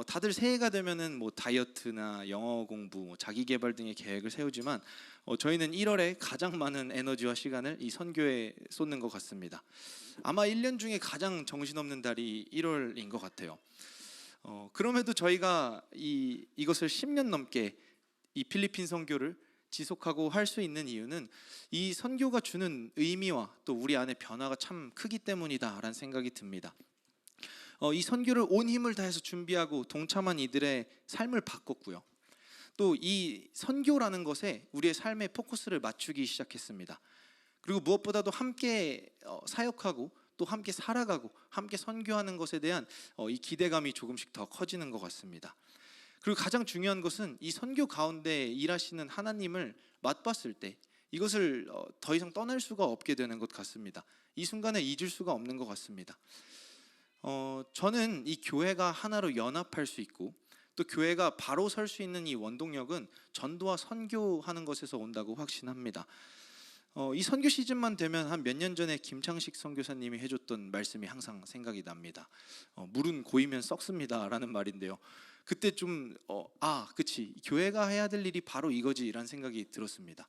다들 새해가 되면은 뭐 다이어트나 영어 공부, 뭐 자기 개발 등의 계획을 세우지만 저희는 1월에 가장 많은 에너지와 시간을 이 선교에 쏟는 것 같습니다. 아마 1년 중에 가장 정신없는 달이 1월인 것 같아요. 그럼에도 저희가 이것을 10년 넘게 이 필리핀 선교를 지속하고 할 수 있는 이유는 이 선교가 주는 의미와 또 우리 안의 변화가 참 크기 때문이다라는 생각이 듭니다. 이 선교를 온 힘을 다해서 준비하고 동참한 이들의 삶을 바꿨고요. 또 이 선교라는 것에 우리의 삶의 포커스를 맞추기 시작했습니다. 그리고 무엇보다도 함께 사역하고 또 함께 살아가고 함께 선교하는 것에 대한 이 기대감이 조금씩 더 커지는 것 같습니다. 그리고 가장 중요한 것은 이 선교 가운데 일하시는 하나님을 맛봤을 때 이것을 더 이상 떠날 수가 없게 되는 것 같습니다. 이 순간에 잊을 수가 없는 것 같습니다. 저는 이 교회가 하나로 연합할 수 있고 또 교회가 바로 설 수 있는 이 원동력은 전도와 선교하는 것에서 온다고 확신합니다. 이 선교 시즌만 되면 한 몇 년 전에 김창식 선교사님이 해줬던 말씀이 항상 생각이 납니다. 물은 고이면 썩습니다 라는 말인데요, 그때 좀 그치, 교회가 해야 될 일이 바로 이거지 라는 생각이 들었습니다.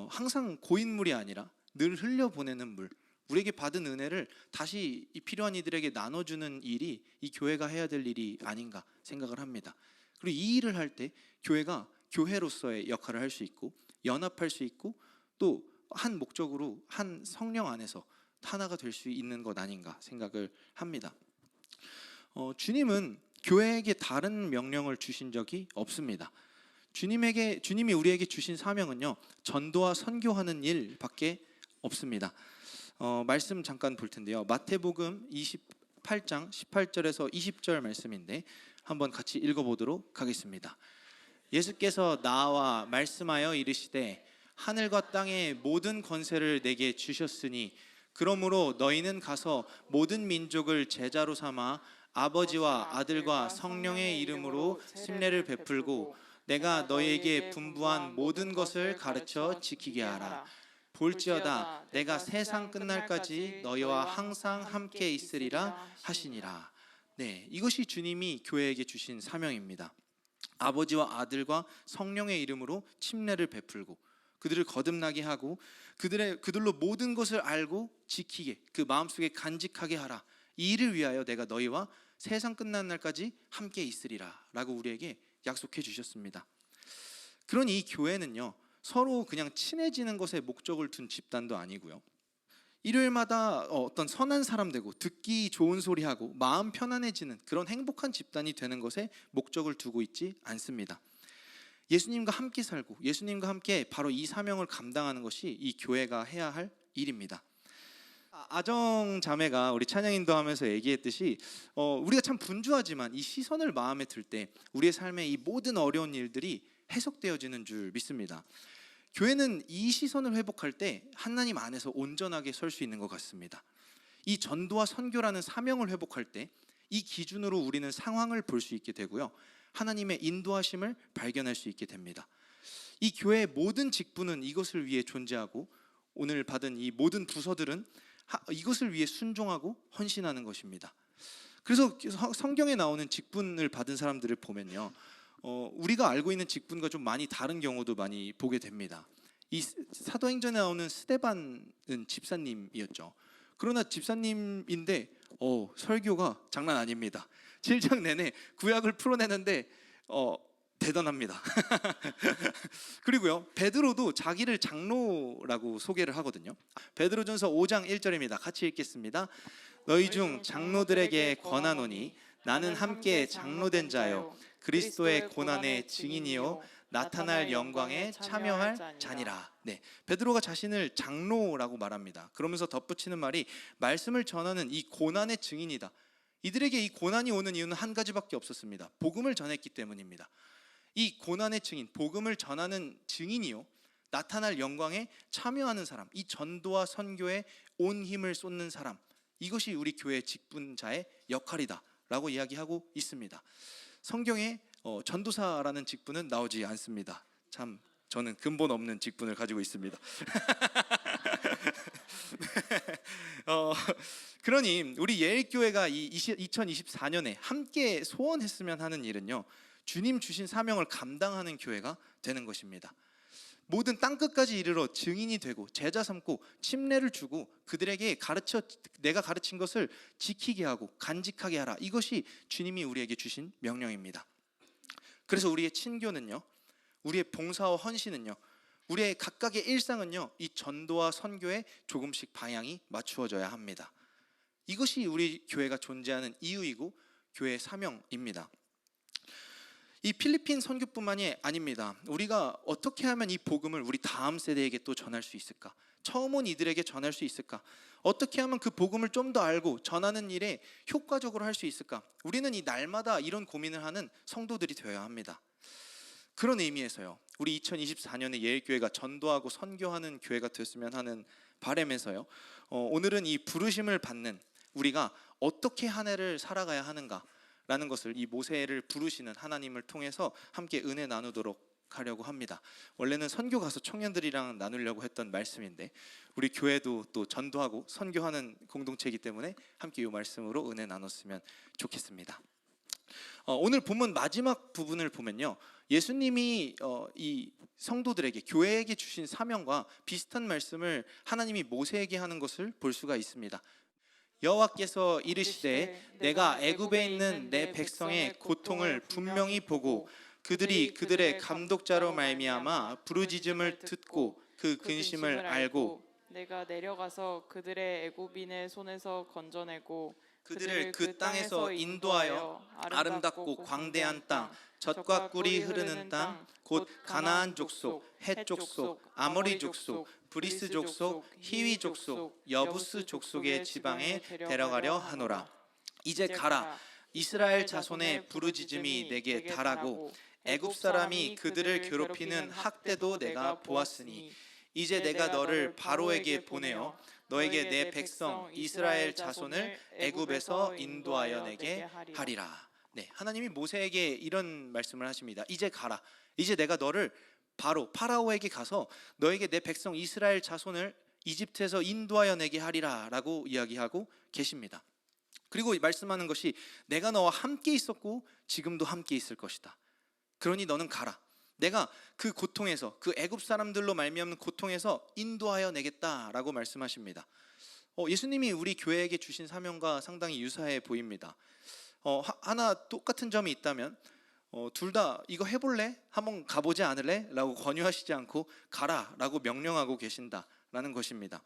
항상 고인 물이 아니라 늘 흘려보내는 물, 우리에게 받은 은혜를 다시 이 필요한 이들에게 나눠주는 일이 이 교회가 해야 될 일이 아닌가 생각을 합니다. 그리고 이 일을 할 때 교회가 교회로서의 역할을 할 수 있고 연합할 수 있고 또 한 목적으로 한 성령 안에서 하나가 될 수 있는 것 아닌가 생각을 합니다. 주님은 교회에게 다른 명령을 주신 적이 없습니다. 주님이 우리에게 주신 사명은요, 전도와 선교하는 일밖에 없습니다. 말씀 잠깐 볼 텐데요, 마태복음 28장 18절에서 20절 말씀인데 한번 같이 읽어보도록 하겠습니다. 예수께서 나와 말씀하여 이르시되 하늘과 땅의 모든 권세를 내게 주셨으니 그러므로 너희는 가서 모든 민족을 제자로 삼아 아버지와 아들과 성령의 이름으로 씀례를 베풀고 내가 너희에게 분부한 모든 것을 가르쳐 지키게 하라. 볼지어다 내가 세상 끝날까지 너희와 항상 함께 있으리라 하시니라. 네, 이것이 주님이 교회에게 주신 사명입니다. 아버지와 아들과 성령의 이름으로 침례를 베풀고 그들을 거듭나게 하고 그들로 모든 것을 알고 지키게, 그 마음속에 간직하게 하라. 이 일을 위하여 내가 너희와 세상 끝난 날까지 함께 있으리라 라고 우리에게 약속해 주셨습니다. 그런 이 교회는요, 서로 그냥 친해지는 것에 목적을 둔 집단도 아니고요, 일요일마다 어떤 선한 사람 되고 듣기 좋은 소리 하고 마음 편안해지는 그런 행복한 집단이 되는 것에 목적을 두고 있지 않습니다. 예수님과 함께 살고 예수님과 함께 바로 이 사명을 감당하는 것이 이 교회가 해야 할 일입니다. 아정 자매가 우리 찬양 인도하면서 얘기했듯이 우리가 참 분주하지만 이 시선을 마음에 들 때 우리의 삶의 이 모든 어려운 일들이 해석되어지는 줄 믿습니다. 교회는 이 시선을 회복할 때 하나님 안에서 온전하게 설 수 있는 것 같습니다. 이 전도와 선교라는 사명을 회복할 때 이 기준으로 우리는 상황을 볼 수 있게 되고요, 하나님의 인도하심을 발견할 수 있게 됩니다. 이 교회의 모든 직분은 이것을 위해 존재하고 오늘 받은 이 모든 부서들은 이것을 위해 순종하고 헌신하는 것입니다. 그래서 성경에 나오는 직분을 받은 사람들을 보면요, 우리가 알고 있는 직분과 좀 많이 다른 경우도 많이 보게 됩니다. 이 사도행전에 나오는 스데반은 집사님이었죠. 그러나 집사님인데 설교가 장난 아닙니다. 7장 내내 구약을 풀어내는데 대단합니다. 그리고요, 베드로도 자기를 장로라고 소개를 하거든요. 베드로전서 5장 1절입니다. 같이 읽겠습니다. 너희 중 장로들에게 권하노니 나는 함께 장로된 자요 그리스도의 고난의 증인이요 나타날 영광에 참여할 자니라. 네, 베드로가 자신을 장로라고 말합니다. 그러면서 덧붙이는 말이 말씀을 전하는 이 고난의 증인이다. 이들에게 이 고난이 오는 이유는 한 가지밖에 없었습니다. 복음을 전했기 때문입니다. 이 고난의 증인, 복음을 전하는 증인이요 나타날 영광에 참여하는 사람, 이 전도와 선교에 온 힘을 쏟는 사람, 이것이 우리 교회 직분자의 역할이다 라고 이야기하고 있습니다. 성경에 전도사라는 직분은 나오지 않습니다. 참 저는 근본 없는 직분을 가지고 있습니다. 어, 그러니 우리 예일교회가 이 2024년에 함께 소원했으면 하는 일은요, 주님 주신 사명을 감당하는 교회가 되는 것입니다. 모든 땅끝까지 이르러 증인이 되고 제자 삼고 침례를 주고 그들에게 내가 가르친 것을 지키게 하고 간직하게 하라. 이것이 주님이 우리에게 주신 명령입니다. 그래서 우리의 친교는요, 우리의 봉사와 헌신은요, 우리의 각각의 일상은요, 이 전도와 선교에 조금씩 방향이 맞추어져야 합니다. 이것이 우리 교회가 존재하는 이유이고 교회의 사명입니다. 이 필리핀 선교뿐만이 아닙니다. 우리가 어떻게 하면 이 복음을 우리 다음 세대에게 또 전할 수 있을까? 처음 온 이들에게 전할 수 있을까? 어떻게 하면 그 복음을 좀 더 알고 전하는 일에 효과적으로 할 수 있을까? 우리는 이 날마다 이런 고민을 하는 성도들이 되어야 합니다. 그런 의미에서요, 우리 2024년에 예일교회가 전도하고 선교하는 교회가 됐으면 하는 바람에서요, 오늘은 이 부르심을 받는 우리가 어떻게 한 해를 살아가야 하는가 라는 것을 이 모세를 부르시는 하나님을 통해서 함께 은혜 나누도록 하려고 합니다. 원래는 선교 가서 청년들이랑 나누려고 했던 말씀인데 우리 교회도 또 전도하고 선교하는 공동체이기 때문에 함께 이 말씀으로 은혜 나눴으면 좋겠습니다. 오늘 본문 마지막 부분을 보면요, 예수님이 이 성도들에게, 교회에게 주신 사명과 비슷한 말씀을 하나님이 모세에게 하는 것을 볼 수가 있습니다. 여호와께서 이르시되 내가 애굽에 있는 내 백성의 고통을 분명히 보고 그들이 그들의 감독자로 말미암아 부르짖음을 듣고 그 근심을 알고 내가 내려가서 그들의 애굽인의 손에서 건져내고 그들을 그 땅에서 인도하여 아름답고 광대한 땅, 젖과 꿀이 흐르는 땅, 곧 가나안 족속, 헷 족속, 아모리 족속, 브리스 족속, 히위 족속, 여부스 족속의 지방에 데려가려 하노라. 이제 가라. 이스라엘 자손의 부르짖음이 내게 달하고 애굽 사람이 그들을 괴롭히는 학대도 내가 보았으니 이제 내가 너를 바로에게 보내어 너에게 내 백성 이스라엘 자손을 애굽에서 인도하여 내게 하리라. 네, 하나님이 모세에게 이런 말씀을 하십니다. 이제 가라. 이제 내가 너를 바로 파라오에게 가서 너에게 내 백성 이스라엘 자손을 이집트에서 인도하여 내게 하리라 라고 이야기하고 계십니다. 그리고 말씀하는 것이 내가 너와 함께 있었고 지금도 함께 있을 것이다. 그러니 너는 가라. 내가 그 고통에서, 그 애굽 사람들로 말미암는 고통에서 인도하여 내겠다라고 말씀하십니다. 예수님이 우리 교회에게 주신 사명과 상당히 유사해 보입니다. 하나 똑같은 점이 있다면 둘 다 이거 해볼래? 한번 가보지 않을래? 라고 권유하시지 않고 가라 라고 명령하고 계신다라는 것입니다.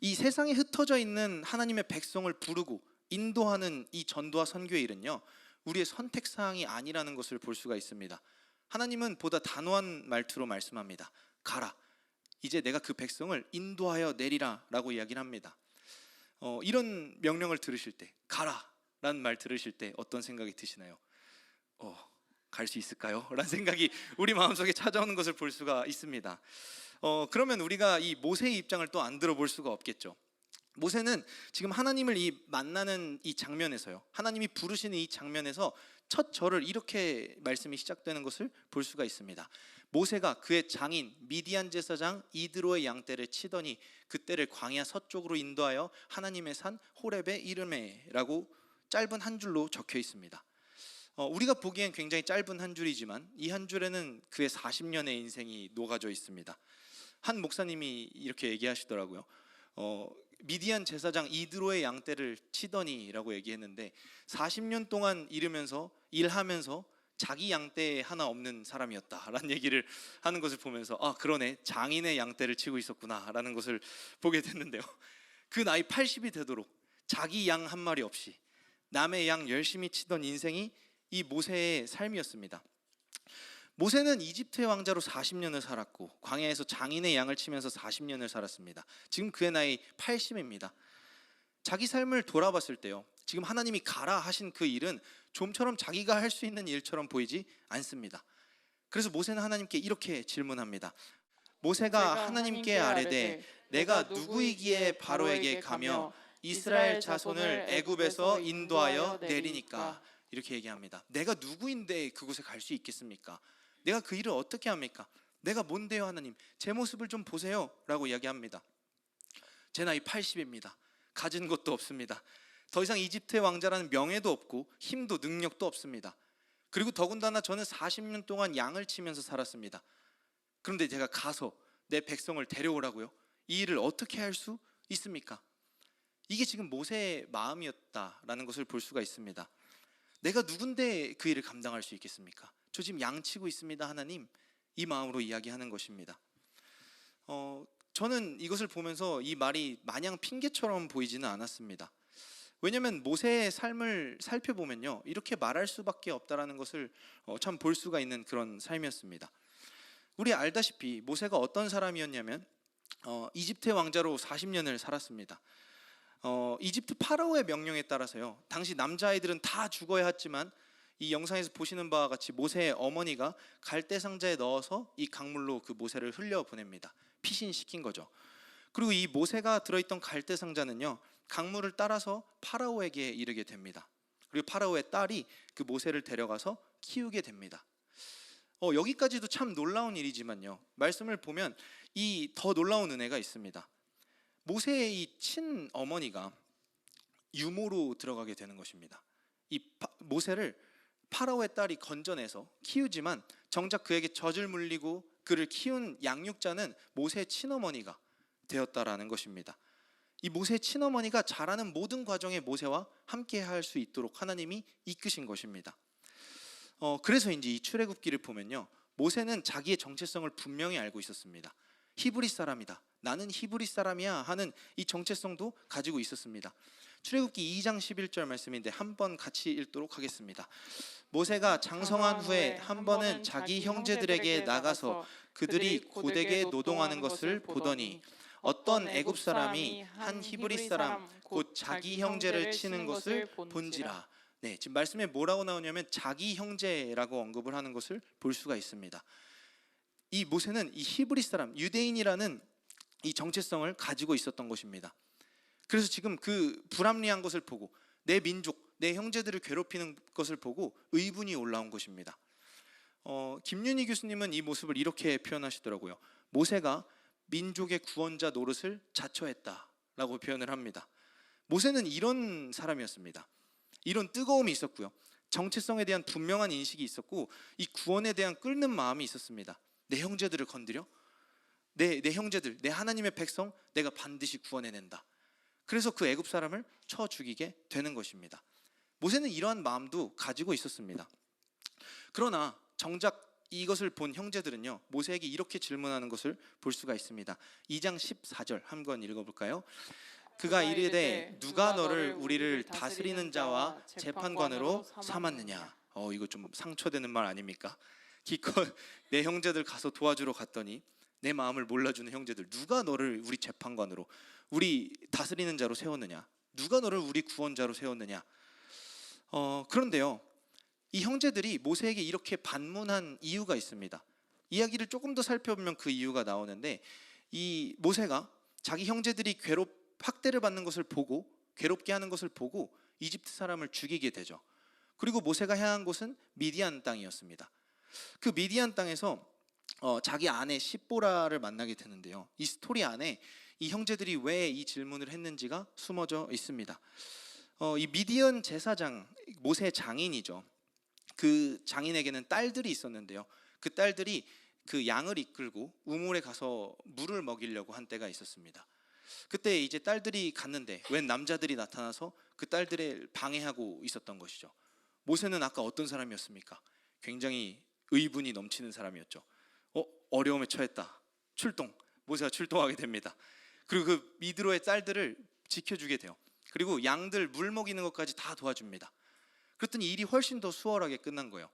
이 세상에 흩어져 있는 하나님의 백성을 부르고 인도하는 이 전도와 선교의 일은요, 우리의 선택사항이 아니라는 것을 볼 수가 있습니다. 하나님은 보다 단호한 말투로 말씀합니다. 가라. 이제 내가 그 백성을 인도하여 내리라 라고 이야기를 합니다. 이런 명령을 들으실 때, 가라 라는 말 들으실 때 어떤 생각이 드시나요? 갈 수 있을까요? 라는 생각이 우리 마음속에 찾아오는 것을 볼 수가 있습니다. 그러면 우리가 이 모세의 입장을 또 안 들어볼 수가 없겠죠. 모세는 지금 하나님을 만나는 이 장면에서요, 하나님이 부르시는 이 장면에서 첫 절을 이렇게 말씀이 시작되는 것을 볼 수가 있습니다. 모세가 그의 장인 미디안 제사장 이드로의 양떼를 치더니 그떼를 광야 서쪽으로 인도하여 하나님의 산 호렙에 이르매라고 짧은 한 줄로 적혀 있습니다. 우리가 보기엔 굉장히 짧은 한 줄이지만 이 한 줄에는 그의 40년의 인생이 녹아져 있습니다. 한 목사님이 이렇게 얘기하시더라고요. 미디안 제사장 이드로의 양떼를 치더니라고 얘기했는데 40년 동안 일하면서 자기 양떼 하나 없는 사람이었다라는 얘기를 하는 것을 보면서 그러네, 장인의 양떼를 치고 있었구나라는 것을 보게 됐는데요. 그 나이 80이 되도록 자기 양 한 마리 없이 남의 양 열심히 치던 인생이 이 모세의 삶이었습니다. 모세는 이집트의 왕자로 40년을 살았고 광야에서 장인의 양을 치면서 40년을 살았습니다. 지금 그의 나이 80입니다. 자기 삶을 돌아봤을 때요, 지금 하나님이 가라 하신 그 일은 좀처럼 자기가 할 수 있는 일처럼 보이지 않습니다. 그래서 모세는 하나님께 이렇게 질문합니다. 모세가 하나님께 아뢰되 내가 누구이기에 바로에게 가며 이스라엘 자손을 애굽에서 인도하여 내리니까, 이렇게 얘기합니다. 내가 누구인데 그곳에 갈 수 있겠습니까? 내가 그 일을 어떻게 합니까? 내가 뭔데요 하나님? 제 모습을 좀 보세요 라고 이야기합니다. 제 나이 80입니다. 가진 것도 없습니다. 더 이상 이집트의 왕자라는 명예도 없고 힘도 능력도 없습니다. 그리고 더군다나 저는 40년 동안 양을 치면서 살았습니다. 그런데 제가 가서 내 백성을 데려오라고요? 이 일을 어떻게 할 수 있습니까? 이게 지금 모세의 마음이었다라는 것을 볼 수가 있습니다. 내가 누군데 그 일을 감당할 수 있겠습니까? 저 지금 양치고 있습니다, 하나님. 이 마음으로 이야기하는 것입니다. 저는 이것을 보면서 이 말이 마냥 핑계처럼 보이지는 않았습니다. 왜냐하면 모세의 삶을 살펴보면요, 이렇게 말할 수밖에 없다라는 것을 참 볼 수가 있는 그런 삶이었습니다. 우리 알다시피 모세가 어떤 사람이었냐면 이집트의 왕자로 40년을 살았습니다. 이집트 파라오의 명령에 따라서요, 당시 남자아이들은 다 죽어야 했지만 이 영상에서 보시는 바와 같이 모세의 어머니가 갈대 상자에 넣어서 이 강물로 그 모세를 흘려 보냅니다. 피신시킨 거죠. 그리고 이 모세가 들어있던 갈대 상자는요, 강물을 따라서 파라오에게 이르게 됩니다. 그리고 파라오의 딸이 그 모세를 데려가서 키우게 됩니다. 여기까지도 참 놀라운 일이지만요, 말씀을 보면 이 더 놀라운 은혜가 있습니다. 모세의 이 친어머니가 유모로 들어가게 되는 것입니다. 이 모세를 파라오의 딸이 건져내서 키우지만 정작 그에게 젖을 물리고 그를 키운 양육자는 모세의 친어머니가 되었다라는 것입니다. 이 모세의 친어머니가 자라는 모든 과정에 모세와 함께 할 수 있도록 하나님이 이끄신 것입니다. 그래서인지 이 출애굽기를 보면요, 모세는 자기의 정체성을 분명히 알고 있었습니다. 히브리 사람이다, 나는 히브리 사람이야 하는 이 정체성도 가지고 있었습니다. 출애굽기 2장 11절 말씀인데 한번 같이 읽도록 하겠습니다. 모세가 장성한 후에 한 번은 자기 형제들에게 나가서 그들이 고되게 노동하는 것을 보더니 어떤 애굽 사람이 한 히브리 사람 곧 자기 형제를 치는 것을 본지라. 네, 지금 말씀에 뭐라고 나오냐면 자기 형제라고 언급을 하는 것을 볼 수가 있습니다. 이 모세는 이 히브리 사람, 유대인이라는 이 정체성을 가지고 있었던 것입니다. 그래서 지금 그 불합리한 것을 보고 내 민족, 내 형제들을 괴롭히는 것을 보고 의분이 올라온 것입니다. 김윤희 교수님은 이 모습을 이렇게 표현하시더라고요. 모세가 민족의 구원자 노릇을 자처했다라고 표현을 합니다. 모세는 이런 사람이었습니다. 이런 뜨거움이 있었고요, 정체성에 대한 분명한 인식이 있었고 이 구원에 대한 끓는 마음이 있었습니다. 내 형제들을 건드려? 내 형제들, 내 하나님의 백성 내가 반드시 구원해낸다. 그래서 그 애굽 사람을 쳐 죽이게 되는 것입니다. 모세는 이러한 마음도 가지고 있었습니다. 그러나 정작 이것을 본 형제들은요, 모세에게 이렇게 질문하는 것을 볼 수가 있습니다. 2장 14절 한번 읽어볼까요? 그가 이르되 누가 너를 우리를 다스리는 자와 재판관으로 삼았느냐. 이거 좀 상처되는 말 아닙니까? 기껏 내 형제들 가서 도와주러 갔더니 내 마음을 몰라주는 형제들, 누가 너를 우리 재판관으로, 우리 다스리는 자로 세웠느냐, 누가 너를 우리 구원자로 세웠느냐. 그런데요, 이 형제들이 모세에게 이렇게 반문한 이유가 있습니다. 이야기를 조금 더 살펴보면 그 이유가 나오는데, 이 모세가 자기 형제들이 학대를 받는 것을 보고, 괴롭게 하는 것을 보고 이집트 사람을 죽이게 되죠. 그리고 모세가 향한 곳은 미디안 땅이었습니다. 그 미디안 땅에서 자기 아내 십보라를 만나게 되는데요, 이 스토리 안에 이 형제들이 왜 이 질문을 했는지가 숨어져 있습니다. 이 미디안 제사장, 모세의 장인이죠. 그 장인에게는 딸들이 있었는데요, 그 딸들이 그 양을 이끌고 우물에 가서 물을 먹이려고 한 때가 있었습니다. 그때 이제 딸들이 갔는데 웬 남자들이 나타나서 그 딸들을 방해하고 있었던 것이죠. 모세는 아까 어떤 사람이었습니까? 굉장히 의분이 넘치는 사람이었죠. 어려움에 처했다, 출동. 모세가 출동하게 됩니다. 그리고 그 미드로의 딸들을 지켜주게 돼요. 그리고 양들 물 먹이는 것까지 다 도와줍니다. 그랬더니 일이 훨씬 더 수월하게 끝난 거예요.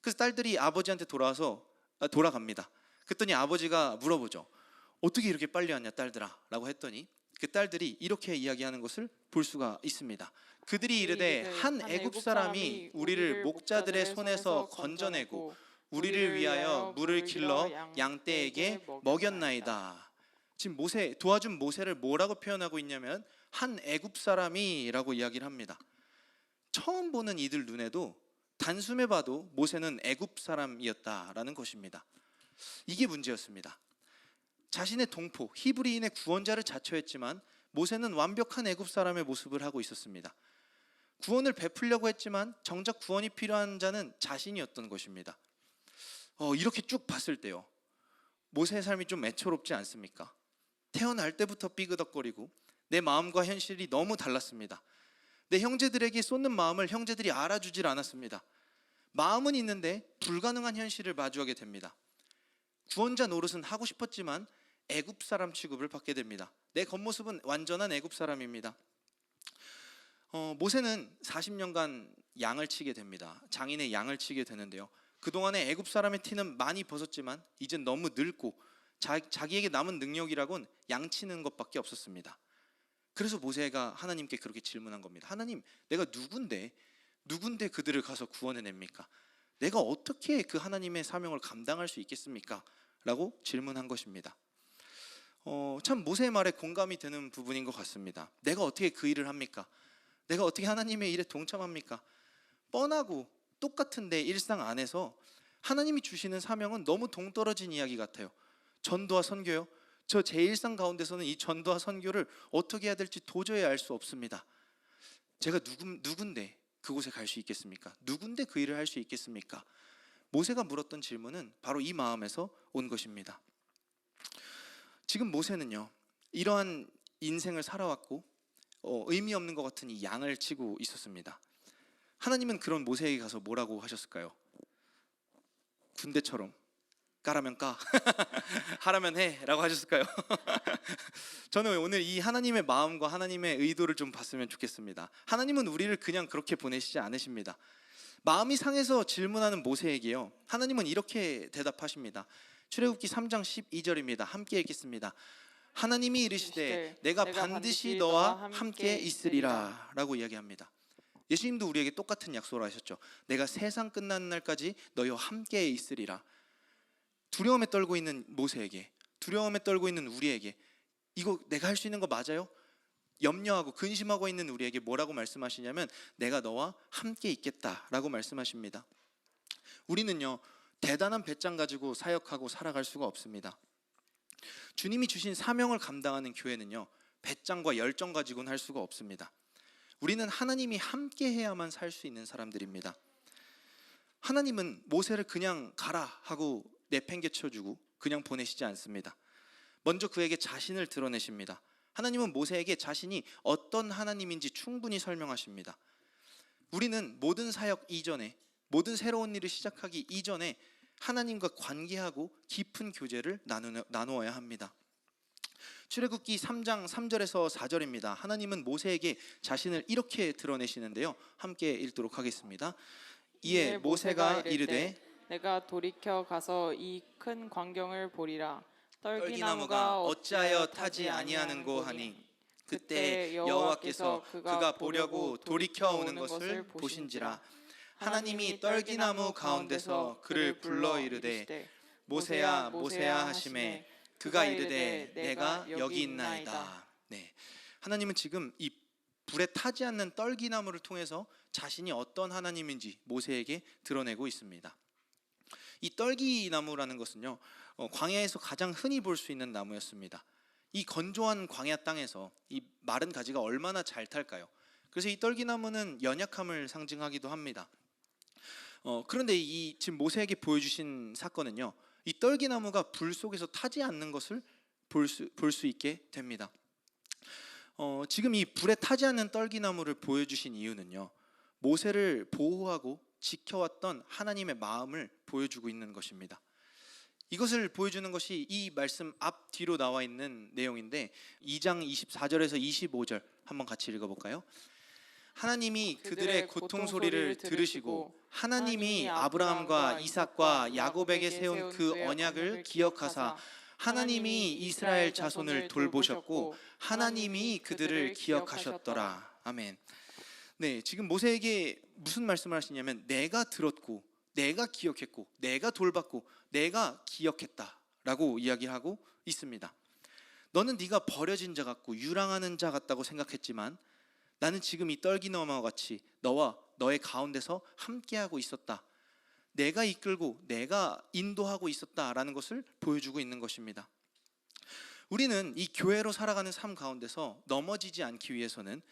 그래서 딸들이 아버지한테 돌아갑니다. 그랬더니 아버지가 물어보죠. 어떻게 이렇게 빨리 왔냐 딸들아 라고 했더니 그 딸들이 이렇게 이야기하는 것을 볼 수가 있습니다. 그들이 이르되 한 애굽 사람이 우리를 목자들의 손에서 건져내고 우리를 위하여 물을 길러 양떼에게 먹였나이다. 지금 도와준 모세를 뭐라고 표현하고 있냐면 한 애굽 사람이라고 이야기를 합니다. 처음 보는 이들 눈에도 단숨에 봐도 모세는 애굽 사람이었다라는 것입니다. 이게 문제였습니다. 자신의 동포 히브리인의 구원자를 자처했지만 모세는 완벽한 애굽 사람의 모습을 하고 있었습니다. 구원을 베풀려고 했지만 정작 구원이 필요한 자는 자신이었던 것입니다. 이렇게 쭉 봤을 때요, 모세의 삶이 좀 애처롭지 않습니까? 태어날 때부터 삐그덕거리고 내 마음과 현실이 너무 달랐습니다. 내 형제들에게 쏟는 마음을 형제들이 알아주질 않았습니다. 마음은 있는데 불가능한 현실을 마주하게 됩니다. 구원자 노릇은 하고 싶었지만 애굽 사람 취급을 받게 됩니다. 내 겉모습은 완전한 애굽 사람입니다. 모세는 40년간 양을 치게 됩니다. 장인의 양을 치게 되는데요, 그동안에 애굽 사람의 티는 많이 벗었지만 이젠 너무 늙고 자기에게 남은 능력이라곤 양 치는 것밖에 없었습니다. 그래서 모세가 하나님께 그렇게 질문한 겁니다. 하나님, 내가 누군데 그들을 가서 구원해냅니까? 내가 어떻게 그 하나님의 사명을 감당할 수 있겠습니까? 라고 질문한 것입니다. 참 모세의 말에 공감이 되는 부분인 것 같습니다. 내가 어떻게 그 일을 합니까? 내가 어떻게 하나님의 일에 동참합니까? 뻔하고 똑같은 내 일상 안에서 하나님이 주시는 사명은 너무 동떨어진 이야기 같아요. 전도와 선교요? 저 제 일상 가운데서는 이 전도와 선교를 어떻게 해야 될지 도저히 알 수 없습니다. 제가 누군데 그곳에 갈 수 있겠습니까? 누군데 그 일을 할 수 있겠습니까? 모세가 물었던 질문은 바로 이 마음에서 온 것입니다. 지금 모세는요, 이러한 인생을 살아왔고 의미 없는 것 같은 이 양을 치고 있었습니다. 하나님은 그런 모세에게 가서 뭐라고 하셨을까요? 군대처럼 까라면 까, 하라면 해 라고 하셨을까요? 저는 오늘 이 하나님의 마음과 하나님의 의도를 좀 봤으면 좋겠습니다. 하나님은 우리를 그냥 그렇게 보내시지 않으십니다. 마음이 상해서 질문하는 모세에게요, 하나님은 이렇게 대답하십니다. 출애굽기 3장 12절입니다. 함께 읽겠습니다. 하나님이 이르시되 내가 반드시 너와 함께 있으리라 라고 이야기합니다. 예수님도 우리에게 똑같은 약속을 하셨죠. 내가 세상 끝나는 날까지 너희와 함께 있으리라. 두려움에 떨고 있는 모세에게, 두려움에 떨고 있는 우리에게, 이거 내가 할 수 있는 거 맞아요? 염려하고 근심하고 있는 우리에게 뭐라고 말씀하시냐면 내가 너와 함께 있겠다라고 말씀하십니다. 우리는요, 대단한 배짱 가지고 사역하고 살아갈 수가 없습니다. 주님이 주신 사명을 감당하는 교회는요, 배짱과 열정 가지고는 할 수가 없습니다. 우리는 하나님이 함께 해야만 살 수 있는 사람들입니다. 하나님은 모세를 그냥 가라 하고 내팽개쳐주고 그냥 보내시지 않습니다. 먼저 그에게 자신을 드러내십니다. 하나님은 모세에게 자신이 어떤 하나님인지 충분히 설명하십니다. 우리는 모든 사역 이전에, 모든 새로운 일을 시작하기 이전에 하나님과 관계하고 깊은 교제를 나누어야 합니다. 출애굽기 3장 3절에서 4절입니다. 하나님은 모세에게 자신을 이렇게 드러내시는데요, 함께 읽도록 하겠습니다. 이에 모세가 이르되 내가 돌이켜 가서 이 큰 광경을 보리라. 떨기나무가 어찌하여 타지 아니하는고 하니 그때 여호와께서 그가 보려고 돌이켜 오는 것을 보신지라. 하나님이 떨기나무 가운데서 그를 불러 이르되 모세야 모세야 하시매 그가 이르되 내가 여기 있나이다. 네, 하나님은 지금 이 불에 타지 않는 떨기나무를 통해서 자신이 어떤 하나님인지 모세에게 드러내고 있습니다. 이 떨기나무라는 것은요, 광야에서 가장 흔히 볼 수 있는 나무였습니다. 이 건조한 광야 땅에서 이 마른 가지가 얼마나 잘 탈까요? 그래서 이 떨기나무는 연약함을 상징하기도 합니다. 그런데 이 지금 모세에게 보여주신 사건은요, 이 떨기나무가 불 속에서 타지 않는 것을 볼 수 있게 됩니다. 지금 이 불에 타지 않는 떨기나무를 보여주신 이유는요, 모세를 보호하고 지켜왔던 하나님의 마음을 보여주고 있는 것입니다. 이것을 보여주는 것이 이 말씀 앞 뒤로 나와 있는 내용인데 2장 24절에서 25절 한번 같이 읽어볼까요? 하나님이 그들의 고통 소리를 들으시고 하나님이 아브라함과 이삭과 야곱에게 세운 그 언약을 기억하사 하나님이 이스라엘 자손을 돌보셨고 하나님이 그들을 기억하셨더라. 아멘. 네, 지금 모세에게 무슨 말씀을 하시냐면 내가 들었고 내가 기억했고 내가 돌봤고 내가 기억했다라고 이야기하고 있습니다. 너는 네가 버려진 자 같고 유랑하는 자 같다고 생각했지만 나는 지금 이 떨기나무와 같이 너와 너의 가운데서 함께하고 있었다. 내가 이끌고 내가 인도하고 있었다라는 것을 보여주고 있는 것입니다. 우리는 이 교회로 살아가는 삶 가운데서 넘어지지 않기 위해서는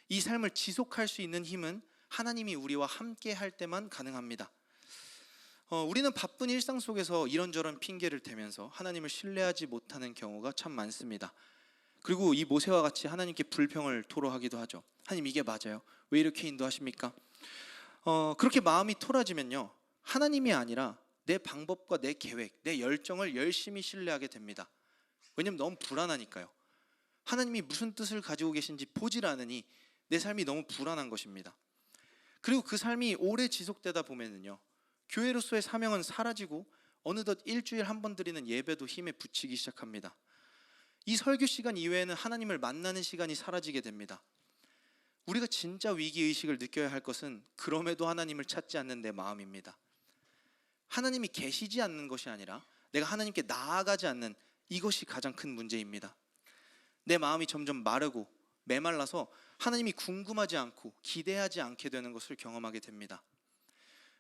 이 삶을 지속할 수 있는 힘은 하나님이 우리와 함께 할 때만 가능합니다. 우리는 바쁜 일상 속에서 이런저런 핑계를 대면서 하나님을 신뢰하지 못하는 경우가 참 많습니다. 그리고 이 모세와 같이 하나님께 불평을 토로하기도 하죠. 하나님, 이게 맞아요? 왜 이렇게 인도하십니까? 그렇게 마음이 토라지면요, 하나님이 아니라 내 방법과 내 계획, 내 열정을 열심히 신뢰하게 됩니다. 왜냐면 너무 불안하니까요. 하나님이 무슨 뜻을 가지고 계신지 보질 않으니 내 삶이 너무 불안한 것입니다. 그리고 그 삶이 오래 지속되다 보면은요, 교회로서의 사명은 사라지고 어느덧 일주일에 한 번 드리는 예배도 힘에 부치기 시작합니다. 이 설교 시간 이외에는 하나님을 만나는 시간이 사라지게 됩니다. 우리가 진짜 위기의식을 느껴야 할 것은 그럼에도 하나님을 찾지 않는 내 마음입니다. 하나님이 계시지 않는 것이 아니라 내가 하나님께 나아가지 않는 이것이 가장 큰 문제입니다. 내 마음이 점점 마르고 메말라서 하나님이 궁금하지 않고 기대하지 않게 되는 것을 경험하게 됩니다.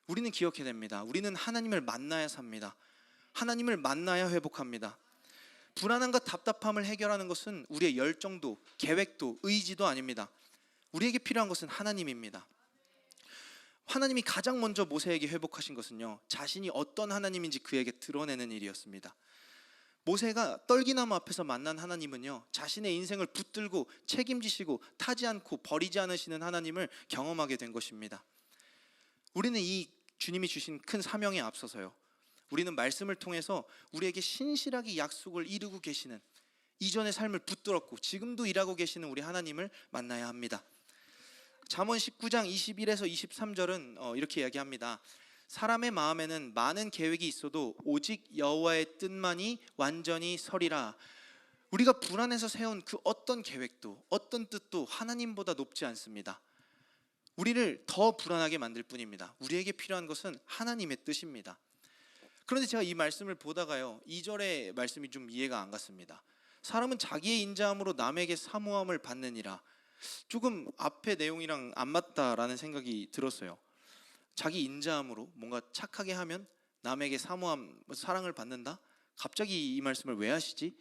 우리는 기억해야 됩니다. 우리는 하나님을 만나야 삽니다. 하나님을 만나야 회복합니다. 불안함과 답답함을 해결하는 것은 우리의 열정도 계획도 의지도 아닙니다. 우리에게 필요한 것은 하나님입니다. 하나님이 가장 먼저 모세에게 회복하신 것은요, 자신이 어떤 하나님인지 그에게 드러내는 일이었습니다. 모세가 떨기나무 앞에서 만난 하나님은요, 자신의 인생을 붙들고 책임지시고 타지 않고 버리지 않으시는 하나님을 경험하게 된 것입니다. 우리는 이 주님이 주신 큰 사명에 앞서서요, 우리는 말씀을 통해서 우리에게 신실하게 약속을 이루고 계시는, 이전의 삶을 붙들었고 지금도 일하고 계시는 우리 하나님을 만나야 합니다. 잠언 19장 21에서 23절은 이렇게 이야기합니다. 사람의 마음에는 많은 계획이 있어도 오직 여호와의 뜻만이 완전히 서리라. 우리가 불안해서 세운 그 어떤 계획도 어떤 뜻도 하나님보다 높지 않습니다. 우리를 더 불안하게 만들 뿐입니다. 우리에게 필요한 것은 하나님의 뜻입니다. 그런데 제가 이 말씀을 보다가요, 2절의 말씀이 좀 이해가 안 갔습니다. 사람은 자기의 인자함으로 남에게 사모함을 받느니라. 조금 앞의 내용이랑 안 맞다라는 생각이 들었어요. 자기 인자함으로 뭔가 착하게 하면 남에게 사모함, 사랑을 받는다? 갑자기 이 말씀을 왜 하시지?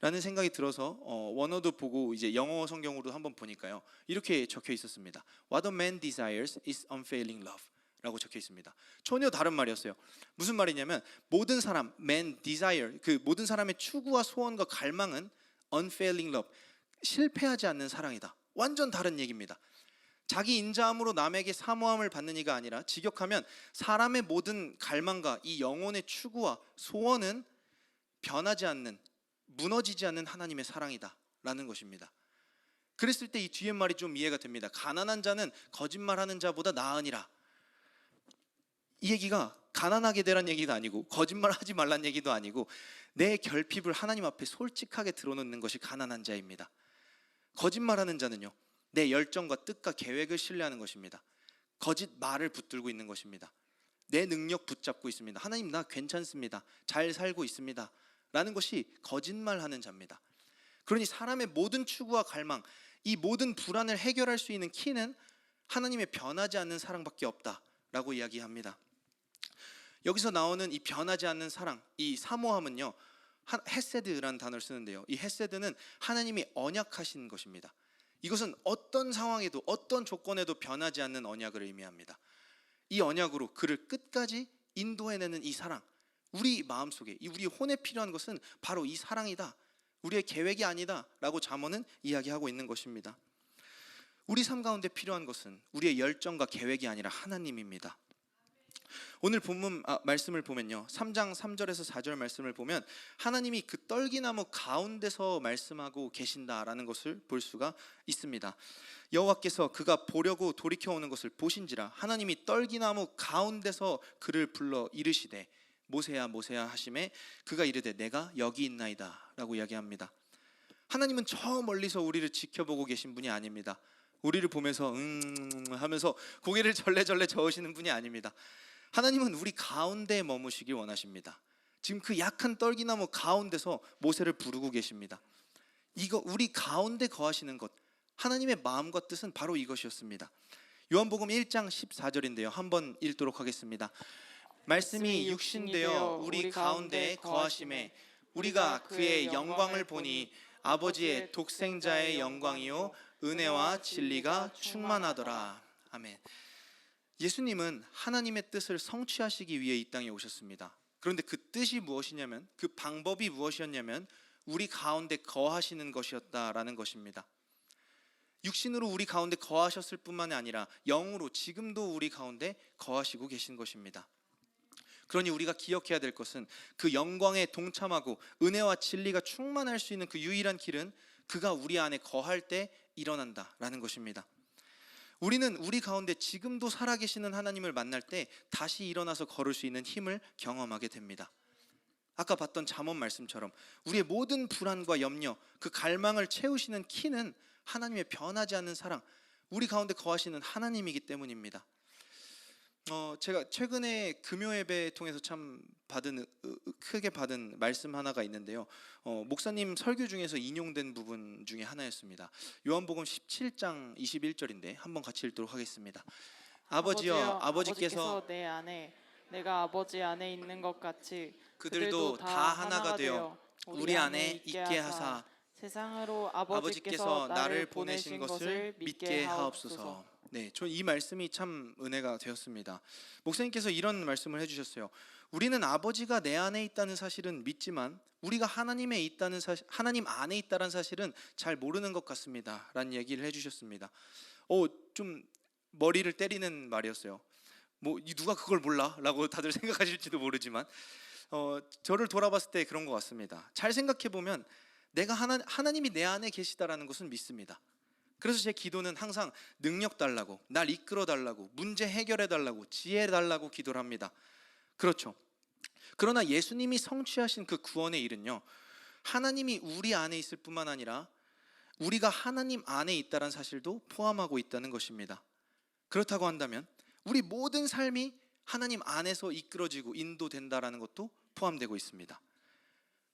라는 생각이 들어서 원어도 보고 이제 영어 성경으로 한번 보니까요, 이렇게 적혀 있었습니다. What a man desires is unfailing love 라고 적혀 있습니다. 전혀 다른 말이었어요. 무슨 말이냐면 모든 사람, man desire, 그 모든 사람의 추구와 소원과 갈망은 unfailing love, 실패하지 않는 사랑이다. 완전 다른 얘기입니다. 자기 인자함으로 남에게 사모함을 받는 이가 아니라 직역하면 사람의 모든 갈망과 이 영혼의 추구와 소원은 변하지 않는, 무너지지 않는 하나님의 사랑이다 라는 것입니다. 그랬을 때 이 뒤에 말이 좀 이해가 됩니다. 가난한 자는 거짓말하는 자보다 나으니라. 이 얘기가 가난하게 되란 얘기도 아니고 거짓말하지 말란 얘기도 아니고 내 결핍을 하나님 앞에 솔직하게 드러놓는 것이 가난한 자입니다. 거짓말하는 자는요, 내 열정과 뜻과 계획을 신뢰하는 것입니다. 거짓말을 붙들고 있는 것입니다. 내 능력 붙잡고 있습니다. 하나님, 나 괜찮습니다. 잘 살고 있습니다 라는 것이 거짓말하는 자입니다. 그러니 사람의 모든 추구와 갈망, 이 모든 불안을 해결할 수 있는 키는 하나님의 변하지 않는 사랑밖에 없다라고 이야기합니다. 여기서 나오는 이 변하지 않는 사랑, 이 사모함은요, 헤세드라는 단어를 쓰는데요, 이 헤세드는 하나님이 언약하신 것입니다. 이것은 어떤 상황에도 어떤 조건에도 변하지 않는 언약을 의미합니다. 이 언약으로 그를 끝까지 인도해내는 이 사랑, 우리 마음속에, 우리 혼에 필요한 것은 바로 이 사랑이다, 우리의 계획이 아니다 라고 잠언은 이야기하고 있는 것입니다. 우리 삶 가운데 필요한 것은 우리의 열정과 계획이 아니라 하나님입니다. 오늘 본문 말씀을 보면요, 3장 3절에서 4절 말씀을 보면 하나님이 그 떨기나무 가운데서 말씀하고 계신다라는 것을 볼 수가 있습니다. 여호와께서 그가 보려고 돌이켜오는 것을 보신지라 하나님이 떨기나무 가운데서 그를 불러 이르시되 모세야 모세야 하심에 그가 이르되 내가 여기 있나이다 라고 이야기합니다. 하나님은 저 멀리서 우리를 지켜보고 계신 분이 아닙니다. 우리를 보면서 하면서 고개를 절레절레 저으시는 분이 아닙니다. 하나님은 우리 가운데에 머무시길 원하십니다. 지금 그 약한 떨기나무 가운데서 모세를 부르고 계십니다. 이거 우리 가운데 거하시는 것, 하나님의 마음과 뜻은 바로 이것이었습니다. 요한복음 1장 14절인데요, 한번 읽도록 하겠습니다. 말씀이 육신되어 우리 가운데 거하심에 우리가 그의 영광을 보니 아버지의 독생자의 영광이요 은혜와 진리가 충만하더라. 아멘. 예수님은 하나님의 뜻을 성취하시기 위해 이 땅에 오셨습니다. 그런데 그 뜻이 무엇이냐면, 그 방법이 무엇이었냐면 우리 가운데 거하시는 것이었다라는 것입니다. 육신으로 우리 가운데 거하셨을 뿐만 아니라 영으로 지금도 우리 가운데 거하시고 계신 것입니다. 그러니 우리가 기억해야 될 것은 그 영광에 동참하고 은혜와 진리가 충만할 수 있는 그 유일한 길은 그가 우리 안에 거할 때 일어난다라는 것입니다. 우리는 우리 가운데 지금도 살아계시는 하나님을 만날 때 다시 일어나서 걸을 수 있는 힘을 경험하게 됩니다. 아까 봤던 잠언 말씀처럼 우리의 모든 불안과 염려, 그 갈망을 채우시는 키는 하나님의 변하지 않는 사랑, 우리 가운데 거하시는 하나님이기 때문입니다. 제가 최근에 금요 예배 통해서 참 크게 받은 말씀 하나가 있는데요. 목사님 설교 중에서 인용된 부분 중에 하나였습니다. 요한복음 17장 21절인데 한번 같이 읽도록 하겠습니다. 아버지여, 아버지께서 내 안에 내가 아버지 안에 있는 것 같이 그들도 다 하나가 되어 우리 안에 있게 하사 세상으로 아버지께서 나를 보내신 것을 믿게 하옵소서. 네, 전 이 말씀이 참 은혜가 되었습니다. 목사님께서 이런 말씀을 해주셨어요. 우리는 아버지가 내 안에 있다는 사실은 믿지만 우리가 하나님 안에 있다는 사실은 잘 모르는 것 같습니다라는 얘기를 해주셨습니다. 좀 머리를 때리는 말이었어요. 누가 그걸 몰라?라고 다들 생각하실지도 모르지만 저를 돌아봤을 때 그런 것 같습니다. 잘 생각해 보면 내가 하나님이 내 안에 계시다라는 것은 믿습니다. 그래서 제 기도는 항상 능력 달라고, 날 이끌어 달라고, 문제 해결해 달라고, 지혜 달라고 기도를 합니다. 그렇죠. 그러나 예수님이 성취하신 그 구원의 일은요, 하나님이 우리 안에 있을 뿐만 아니라 우리가 하나님 안에 있다는 사실도 포함하고 있다는 것입니다. 그렇다고 한다면 우리 모든 삶이 하나님 안에서 이끌어지고 인도된다라는 것도 포함되고 있습니다.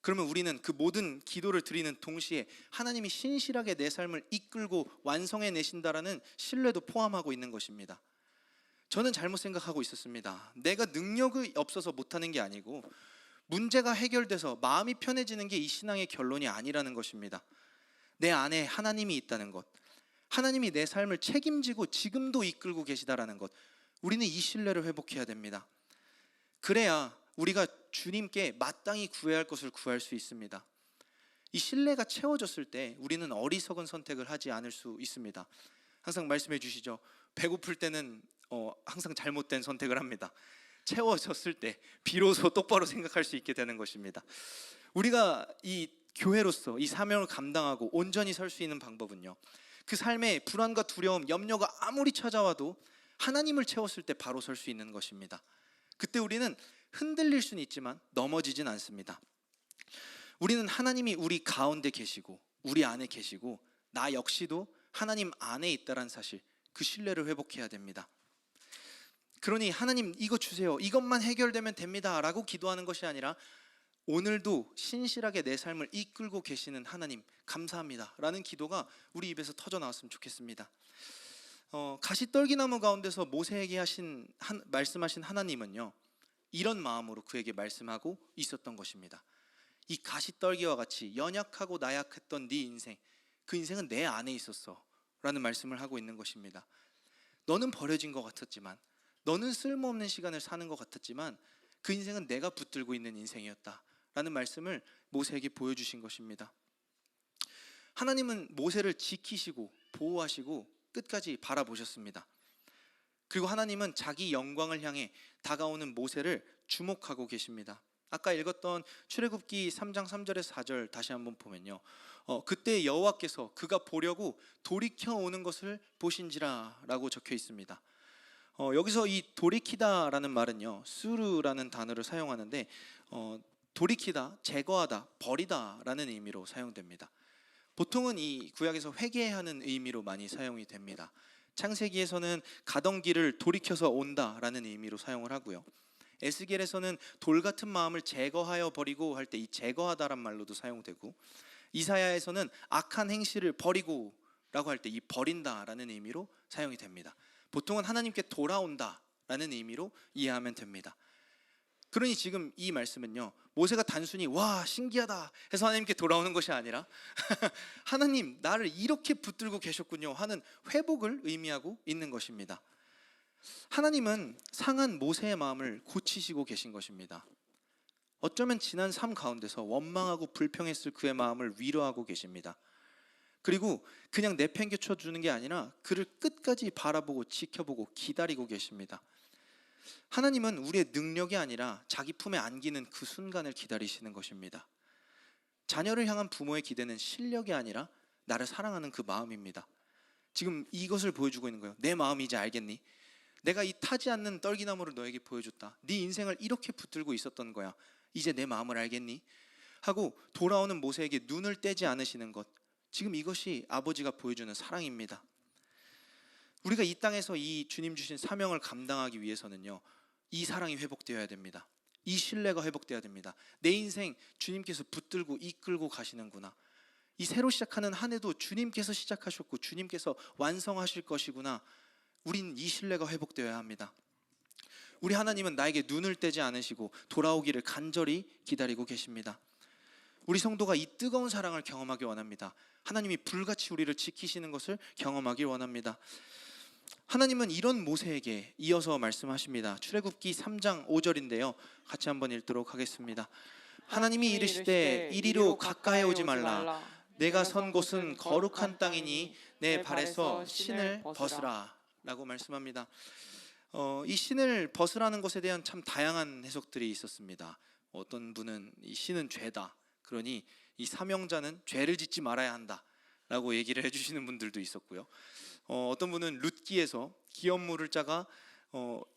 그러면 우리는 그 모든 기도를 드리는 동시에 하나님이 신실하게 내 삶을 이끌고 완성해 내신다라는 신뢰도 포함하고 있는 것입니다. 저는 잘못 생각하고 있었습니다. 내가 능력이 없어서 못하는 게 아니고 문제가 해결돼서 마음이 편해지는 게 이 신앙의 결론이 아니라는 것입니다. 내 안에 하나님이 있다는 것, 하나님이 내 삶을 책임지고 지금도 이끌고 계시다라는 것, 우리는 이 신뢰를 회복해야 됩니다. 그래야 우리가 주님께 마땅히 구해야 할 것을 구할 수 있습니다. 이 신뢰가 채워졌을 때 우리는 어리석은 선택을 하지 않을 수 있습니다. 항상 말씀해 주시죠. 배고플 때는 항상 잘못된 선택을 합니다. 채워졌을 때 비로소 똑바로 생각할 수 있게 되는 것입니다. 우리가 이 교회로서 이 사명을 감당하고 온전히 설 수 있는 방법은요, 그 삶에 불안과 두려움, 염려가 아무리 찾아와도 하나님을 채웠을 때 바로 설 수 있는 것입니다. 그때 우리는 흔들릴 수는 있지만 넘어지진 않습니다. 우리는 하나님이 우리 가운데 계시고 우리 안에 계시고 나 역시도 하나님 안에 있다는 사실, 그 신뢰를 회복해야 됩니다. 그러니 하나님 이거 주세요, 이것만 해결되면 됩니다 라고 기도하는 것이 아니라 오늘도 신실하게 내 삶을 이끌고 계시는 하나님 감사합니다 라는 기도가 우리 입에서 터져 나왔으면 좋겠습니다. 가시떨기나무 가운데서 모세에게 말씀하신 하나님은요, 이런 마음으로 그에게 말씀하고 있었던 것입니다. 이 가시떨기와 같이 연약하고 나약했던 네 인생, 그 인생은 내 안에 있었어 라는 말씀을 하고 있는 것입니다. 너는 버려진 것 같았지만, 너는 쓸모없는 시간을 사는 것 같았지만 그 인생은 내가 붙들고 있는 인생이었다 라는 말씀을 모세에게 보여주신 것입니다. 하나님은 모세를 지키시고 보호하시고 끝까지 바라보셨습니다. 그리고 하나님은 자기 영광을 향해 다가오는 모세를 주목하고 계십니다. 아까 읽었던 출애굽기 3장 3절에서 4절 다시 한번 보면요, 그때 여호와께서 그가 보려고 돌이켜 오는 것을 보신지라 라고 적혀 있습니다. 여기서 이 돌이키다라는 말은요, 수르라는 단어를 사용하는데 돌이키다, 제거하다, 버리다 라는 의미로 사용됩니다. 보통은 이 구약에서 회개하는 의미로 많이 사용이 됩니다. 창세기에서는 가던 길을 돌이켜서 온다라는 의미로 사용을 하고요. 에스겔에서는 돌 같은 마음을 제거하여 버리고 할 때 이 제거하다란 말로도 사용되고, 이사야에서는 악한 행실을 버리고 라고 할 때 이 버린다라는 의미로 사용이 됩니다. 보통은 하나님께 돌아온다라는 의미로 이해하면 됩니다. 그러니 지금 이 말씀은요, 모세가 단순히 와 신기하다 해서 하나님께 돌아오는 것이 아니라 하나님 나를 이렇게 붙들고 계셨군요 하는 회복을 의미하고 있는 것입니다. 하나님은 상한 모세의 마음을 고치시고 계신 것입니다. 어쩌면 지난 삶 가운데서 원망하고 불평했을 그의 마음을 위로하고 계십니다. 그리고 그냥 내팽개쳐 주는 게 아니라 그를 끝까지 바라보고 지켜보고 기다리고 계십니다. 하나님은 우리의 능력이 아니라 자기 품에 안기는 그 순간을 기다리시는 것입니다. 자녀를 향한 부모의 기대는 실력이 아니라 나를 사랑하는 그 마음입니다. 지금 이것을 보여주고 있는 거예요. 내 마음이 이제 알겠니? 내가 이 타지 않는 떨기나무를 너에게 보여줬다. 네 인생을 이렇게 붙들고 있었던 거야. 이제 내 마음을 알겠니? 하고 돌아오는 모세에게 눈을 떼지 않으시는 것, 지금 이것이 아버지가 보여주는 사랑입니다. 우리가 이 땅에서 이 주님 주신 사명을 감당하기 위해서는요, 이 사랑이 회복되어야 됩니다. 이 신뢰가 회복되어야 됩니다. 내 인생 주님께서 붙들고 이끌고 가시는구나. 이 새로 시작하는 한 해도 주님께서 시작하셨고 주님께서 완성하실 것이구나. 우린 이 신뢰가 회복되어야 합니다. 우리 하나님은 나에게 눈을 떼지 않으시고 돌아오기를 간절히 기다리고 계십니다. 우리 성도가 이 뜨거운 사랑을 경험하기 원합니다. 하나님이 불같이 우리를 지키시는 것을 경험하기 원합니다. 하나님은 이런 모세에게 이어서 말씀하십니다. 출애굽기 3장 5절인데요. 같이 한번 읽도록 하겠습니다. 하나님이 이르시되 이리로 가까이 오지 말라. 내가 선 곳은 거룩한 땅이니 내 발에서 신을 벗으라 라고 말씀합니다. 이 신을 벗으라는 것에 대한 참 다양한 해석들이 있었습니다. 어떤 분은 이 신은 죄다, 그러니 이 사명자는 죄를 짓지 말아야 한다 라고 얘기를 해주시는 분들도 있었고요. 어떤 분은 룻기에서 기업물을 짜가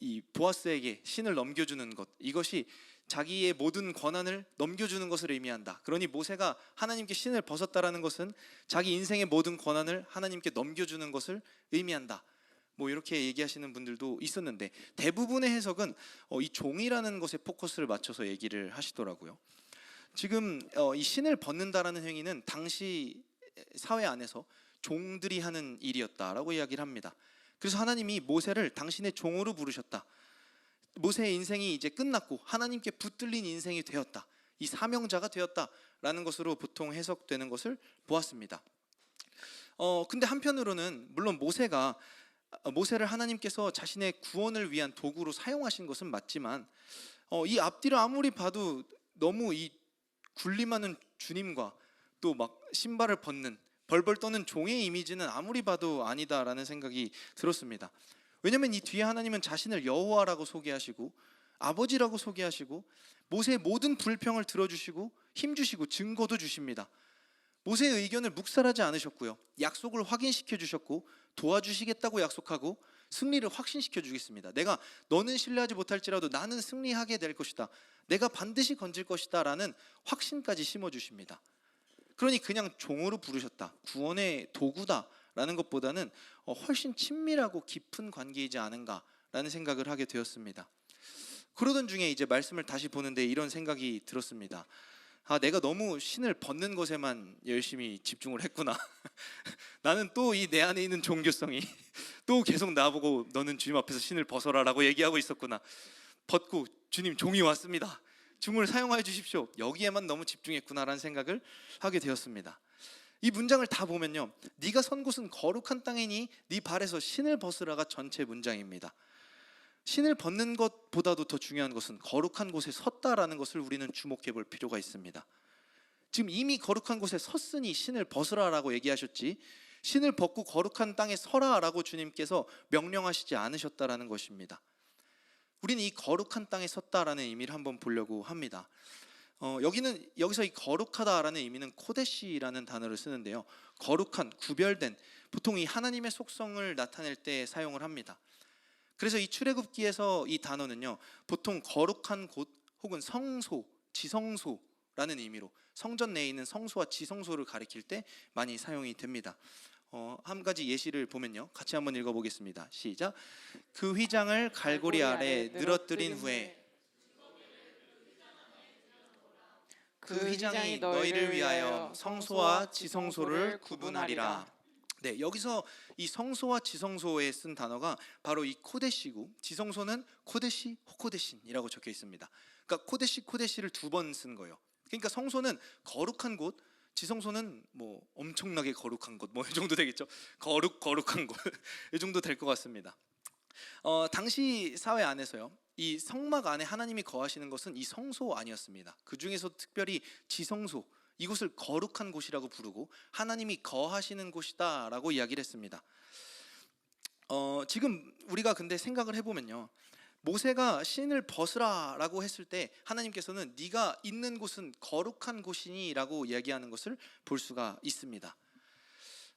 이 보아스에게 신을 넘겨주는 것, 이것이 자기의 모든 권한을 넘겨주는 것을 의미한다. 그러니 모세가 하나님께 신을 벗었다라는 것은 자기 인생의 모든 권한을 하나님께 넘겨주는 것을 의미한다. 뭐 이렇게 얘기하시는 분들도 있었는데, 대부분의 해석은 이 종이라는 것에 포커스를 맞춰서 얘기를 하시더라고요. 지금 이 신을 벗는다라는 행위는 당시 사회 안에서 종들이 하는 일이었다라고 이야기를 합니다. 그래서 하나님이 모세를 당신의 종으로 부르셨다. 모세의 인생이 이제 끝났고 하나님께 붙들린 인생이 되었다. 이 사명자가 되었다라는 것으로 보통 해석되는 것을 보았습니다. 근데 한편으로는 물론 모세를 하나님께서 자신의 구원을 위한 도구로 사용하신 것은 맞지만 이 앞뒤를 아무리 봐도 너무 이 군림하는 주님과 또 막 신발을 벗는 벌벌 떠는 종의 이미지는 아무리 봐도 아니다라는 생각이 들었습니다. 왜냐하면 이 뒤에 하나님은 자신을 여호와라고 소개하시고 아버지라고 소개하시고 모세의 모든 불평을 들어주시고 힘주시고 증거도 주십니다. 모세의 의견을 묵살하지 않으셨고요, 약속을 확인시켜 주셨고 도와주시겠다고 약속하고 승리를 확신시켜 주겠습니다. 내가 너는 신뢰하지 못할지라도 나는 승리하게 될 것이다, 내가 반드시 건질 것이다 라는 확신까지 심어주십니다. 그러니 그냥 종으로 부르셨다, 구원의 도구다 라는 것보다는 훨씬 친밀하고 깊은 관계이지 않은가라는 생각을 하게 되었습니다. 그러던 중에 이제 말씀을 다시 보는데 이런 생각이 들었습니다. 내가 너무 신을 벗는 것에만 열심히 집중을 했구나. 나는 또 이 내 안에 있는 종교성이 또 계속 나보고 너는 주님 앞에서 신을 벗어라 라고 얘기하고 있었구나. 벗고 주님 종이 왔습니다, 종을 사용하여 주십시오, 여기에만 너무 집중했구나라는 생각을 하게 되었습니다. 이 문장을 다 보면요, 네가 선 곳은 거룩한 땅이니 네 발에서 신을 벗으라가 전체 문장입니다. 신을 벗는 것보다도 더 중요한 것은 거룩한 곳에 섰다라는 것을 우리는 주목해 볼 필요가 있습니다. 지금 이미 거룩한 곳에 섰으니 신을 벗으라라고 얘기하셨지, 신을 벗고 거룩한 땅에 서라라고 주님께서 명령하시지 않으셨다라는 것입니다. 우리는 이 거룩한 땅에 섰다라는 의미를 한번 보려고 합니다. 여기서 이 거룩하다라는 의미는 코데시라는 단어를 쓰는데요, 거룩한, 구별된, 보통 이 하나님의 속성을 나타낼 때 사용을 합니다. 그래서 이 출애굽기에서 이 단어는요, 보통 거룩한 곳 혹은 성소, 지성소라는 의미로 성전 내에 있는 성소와 지성소를 가리킬 때 많이 사용이 됩니다. 한 가지 예시를 보면요, 같이 한번 읽어보겠습니다. 시작. 그 휘장을 갈고리 아래 늘어뜨린 후에 그 휘장이 너희를 위하여 성소와 지성소를 구분하리라. 네, 여기서 이 성소와 지성소에 쓴 단어가 바로 이 코데시고, 지성소는 코데시 호코데신이라고 적혀 있습니다. 그러니까 코데시 코데시를 2번 쓴 거예요. 그러니까 성소는 거룩한 곳, 지성소는 뭐 엄청나게 거룩한 곳, 뭐 이 정도 되겠죠. 거룩한 곳 이 정도 될 것 같습니다. 당시 사회 안에서요, 이 성막 안에 하나님이 거하시는 것은 이 성소 아니었습니다. 그 중에서 특별히 지성소, 이곳을 거룩한 곳이라고 부르고 하나님이 거하시는 곳이다라고 이야기를 했습니다. 지금 우리가 근데 생각을 해보면요, 모세가 신을 벗으라라고 했을 때 하나님께서는 네가 있는 곳은 거룩한 곳이니라고 이야기하는 것을 볼 수가 있습니다.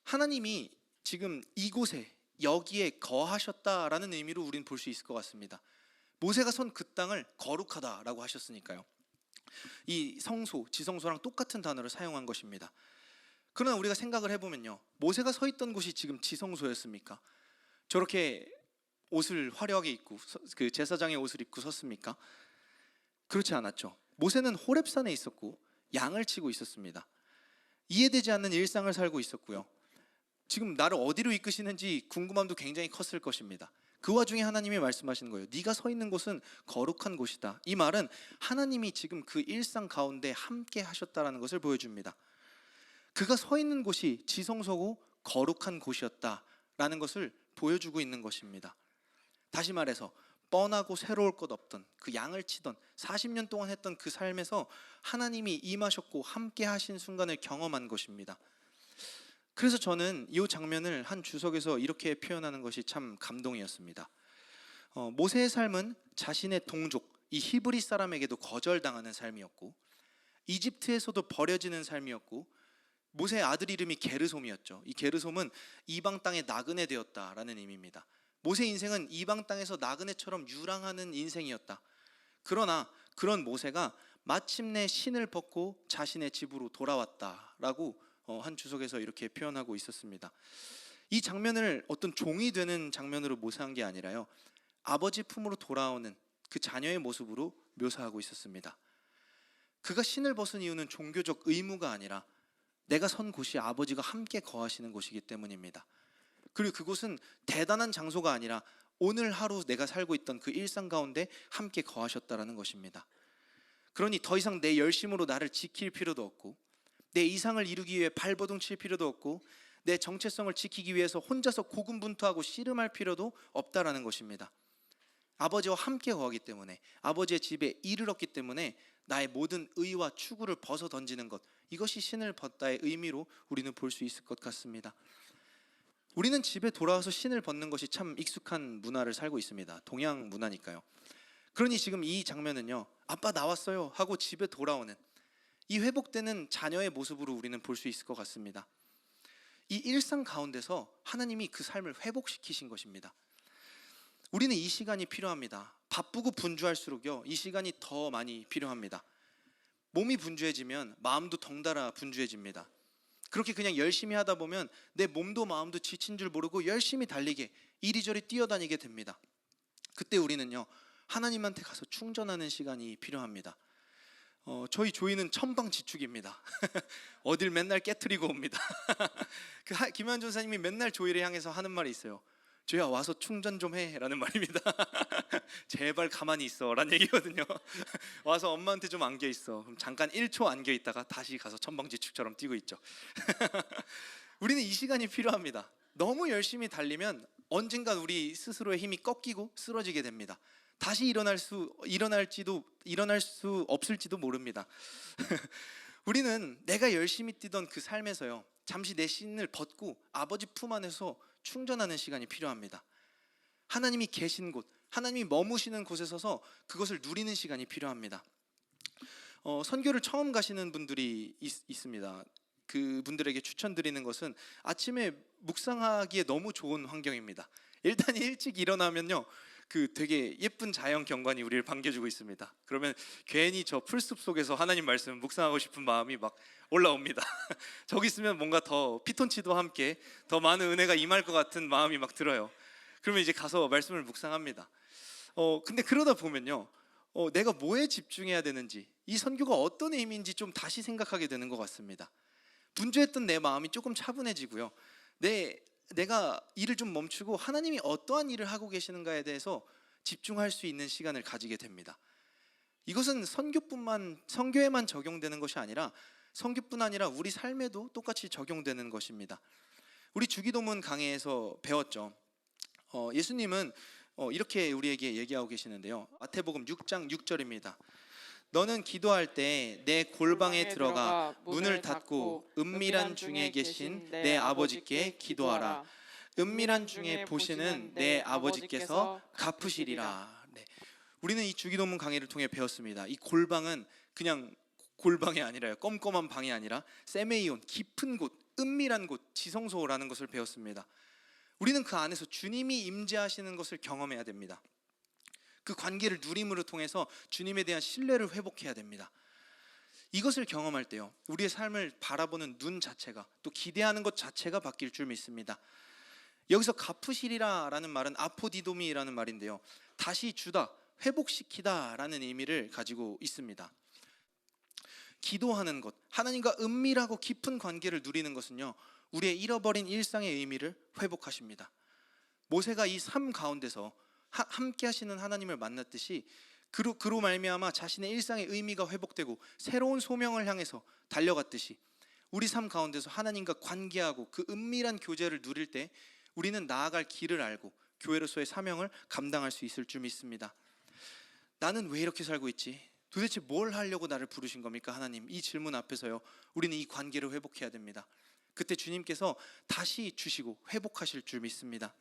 하나님이 지금 이곳에 여기에 거하셨다라는 의미로 우리는 볼 수 있을 것 같습니다. 모세가 선 그 땅을 거룩하다라고 하셨으니까요. 이 성소, 지성소랑 똑같은 단어를 사용한 것입니다. 그러나 우리가 생각을 해보면요, 모세가 서 있던 곳이 지금 지성소였습니까? 저렇게 옷을 화려하게 입고 그 제사장의 옷을 입고 섰습니까? 그렇지 않았죠. 모세는 호렙산에 있었고 양을 치고 있었습니다. 이해되지 않는 일상을 살고 있었고요. 지금 나를 어디로 이끄시는지 궁금함도 굉장히 컸을 것입니다. 그 와중에 하나님이 말씀하시는 거예요. 네가 서 있는 곳은 거룩한 곳이다. 이 말은 하나님이 지금 그 일상 가운데 함께 하셨다라는 것을 보여줍니다. 그가 서 있는 곳이 지성소고 거룩한 곳이었다라는 것을 보여주고 있는 것입니다. 다시 말해서 뻔하고 새로울 것 없던 그 양을 치던 40년 동안 했던 그 삶에서 하나님이 임하셨고 함께 하신 순간을 경험한 것입니다. 그래서 저는 이 장면을 한 주석에서 이렇게 표현하는 것이 참 감동이었습니다. 모세의 삶은 자신의 동족, 이 히브리 사람에게도 거절당하는 삶이었고, 이집트에서도 버려지는 삶이었고, 모세의 아들 이름이 게르솜이었죠. 이 게르솜은 이방 땅에 나그네 되었다라는 의미입니다. 모세 인생은 이방 땅에서 나그네처럼 유랑하는 인생이었다. 그러나 그런 모세가 마침내 신을 벗고 자신의 집으로 돌아왔다라고 한 주석에서 이렇게 표현하고 있었습니다. 이 장면을 어떤 종이 되는 장면으로 묘사한 게 아니라요, 아버지 품으로 돌아오는 그 자녀의 모습으로 묘사하고 있었습니다. 그가 신을 벗은 이유는 종교적 의무가 아니라 내가 선 곳이 아버지가 함께 거하시는 곳이기 때문입니다. 그리고 그곳은 대단한 장소가 아니라 오늘 하루 내가 살고 있던 그 일상 가운데 함께 거하셨다라는 것입니다. 그러니 더 이상 내 열심으로 나를 지킬 필요도 없고, 내 이상을 이루기 위해 발버둥 칠 필요도 없고, 내 정체성을 지키기 위해서 혼자서 고군분투하고 씨름할 필요도 없다라는 것입니다. 아버지와 함께 거하기 때문에, 아버지의 집에 이르렀기 때문에 나의 모든 의와 추구를 벗어 던지는 것, 이것이 신을 벗다의 의미로 우리는 볼 수 있을 것 같습니다. 우리는 집에 돌아와서 신을 벗는 것이 참 익숙한 문화를 살고 있습니다. 동양 문화니까요. 그러니 지금 이 장면은요, 아빠 나왔어요 하고 집에 돌아오는 이 회복되는 자녀의 모습으로 우리는 볼 수 있을 것 같습니다. 이 일상 가운데서 하나님이 그 삶을 회복시키신 것입니다. 우리는 이 시간이 필요합니다. 바쁘고 분주할수록요, 이 시간이 더 많이 필요합니다. 몸이 분주해지면 마음도 덩달아 분주해집니다. 그렇게 그냥 열심히 하다 보면 내 몸도 마음도 지친 줄 모르고 열심히 달리게, 이리저리 뛰어다니게 됩니다. 그때 우리는요, 하나님한테 가서 충전하는 시간이 필요합니다. 저희 조이는 천방지축입니다. 어딜 맨날 깨트리고 옵니다. 김현 전사님이 맨날 조이를 향해서 하는 말이 있어요. 조야, 와서 충전 좀 해 라는 말입니다. 제발 가만히 있어 라는 얘기거든요. 와서 엄마한테 좀 안겨 있어. 그럼 잠깐 1초 안겨 있다가 다시 가서 천방지축처럼 뛰고 있죠. 우리는 이 시간이 필요합니다. 너무 열심히 달리면 언젠간 우리 스스로의 힘이 꺾이고 쓰러지게 됩니다. 다시 일어날 수 없을지도 모릅니다. 우리는 내가 열심히 뛰던 그 삶에서요, 잠시 내 신을 벗고 아버지 품 안에서 충전하는 시간이 필요합니다. 하나님이 계신 곳, 하나님이 머무시는 곳에 서서 그것을 누리는 시간이 필요합니다. 선교를 처음 가시는 분들이 있습니다. 그분들에게 추천드리는 것은 아침에 묵상하기에 너무 좋은 환경입니다. 일단 일찍 일어나면요, 그 되게 예쁜 자연 경관이 우리를 반겨주고 있습니다. 그러면 괜히 저 풀숲 속에서 하나님 말씀 묵상하고 싶은 마음이 막 올라옵니다. 저기 있으면 뭔가 더 피톤치드와 함께 더 많은 은혜가 임할 것 같은 마음이 막 들어요. 그러면 이제 가서 말씀을 묵상합니다. 근데 그러다 보면요, 내가 뭐에 집중해야 되는지, 이 선교가 어떤 의미인지 좀 다시 생각하게 되는 것 같습니다. 분주했던 내 마음이 조금 차분해지고요, 내가 일을 좀 멈추고 하나님이 어떠한 일을 하고 계시는가에 대해서 집중할 수 있는 시간을 가지게 됩니다. 이것은 선교에만 적용되는 것이 아니라 선교뿐 아니라 우리 삶에도 똑같이 적용되는 것입니다. 우리 주기도문 강해에서 배웠죠. 예수님은 이렇게 우리에게 얘기하고 계시는데요. 마태복음 6장 6절입니다. 너는 기도할 때 내 골방에 들어가 문을 닫고 은밀한 중에 계신 내 아버지께 기도하라. 은밀한 중에 보시는 내 아버지께서 갚으시리라. 네. 우리는 이 주기도문 강의를 통해 배웠습니다. 이 골방은 그냥 골방이 아니라요, 껌껌한 방이 아니라 세메이온, 깊은 곳, 은밀한 곳, 지성소라는 것을 배웠습니다. 우리는 그 안에서 주님이 임재하시는 것을 경험해야 됩니다. 그 관계를 누림으로 통해서 주님에 대한 신뢰를 회복해야 됩니다. 이것을 경험할 때요, 우리의 삶을 바라보는 눈 자체가, 또 기대하는 것 자체가 바뀔 줄 믿습니다. 여기서 갚으시리라라는 말은 아포디도미라는 말인데요, 다시 주다, 회복시키다 라는 의미를 가지고 있습니다. 기도하는 것, 하나님과 은밀하고 깊은 관계를 누리는 것은요, 우리의 잃어버린 일상의 의미를 회복하십니다. 모세가 이 삶 가운데서 함께 하시는 하나님을 만났듯이 그로 말미암아 자신의 일상의 의미가 회복되고 새로운 소명을 향해서 달려갔듯이 우리 삶 가운데서 하나님과 관계하고 그 은밀한 교제를 누릴 때 우리는 나아갈 길을 알고 교회로서의 사명을 감당할 수 있을 줄 믿습니다. 나는 왜 이렇게 살고 있지? 도대체 뭘 하려고 나를 부르신 겁니까, 하나님? 이 질문 앞에서요, 우리는 이 관계를 회복해야 됩니다. 그때 주님께서 다시 주시고 회복하실 줄 믿습니다.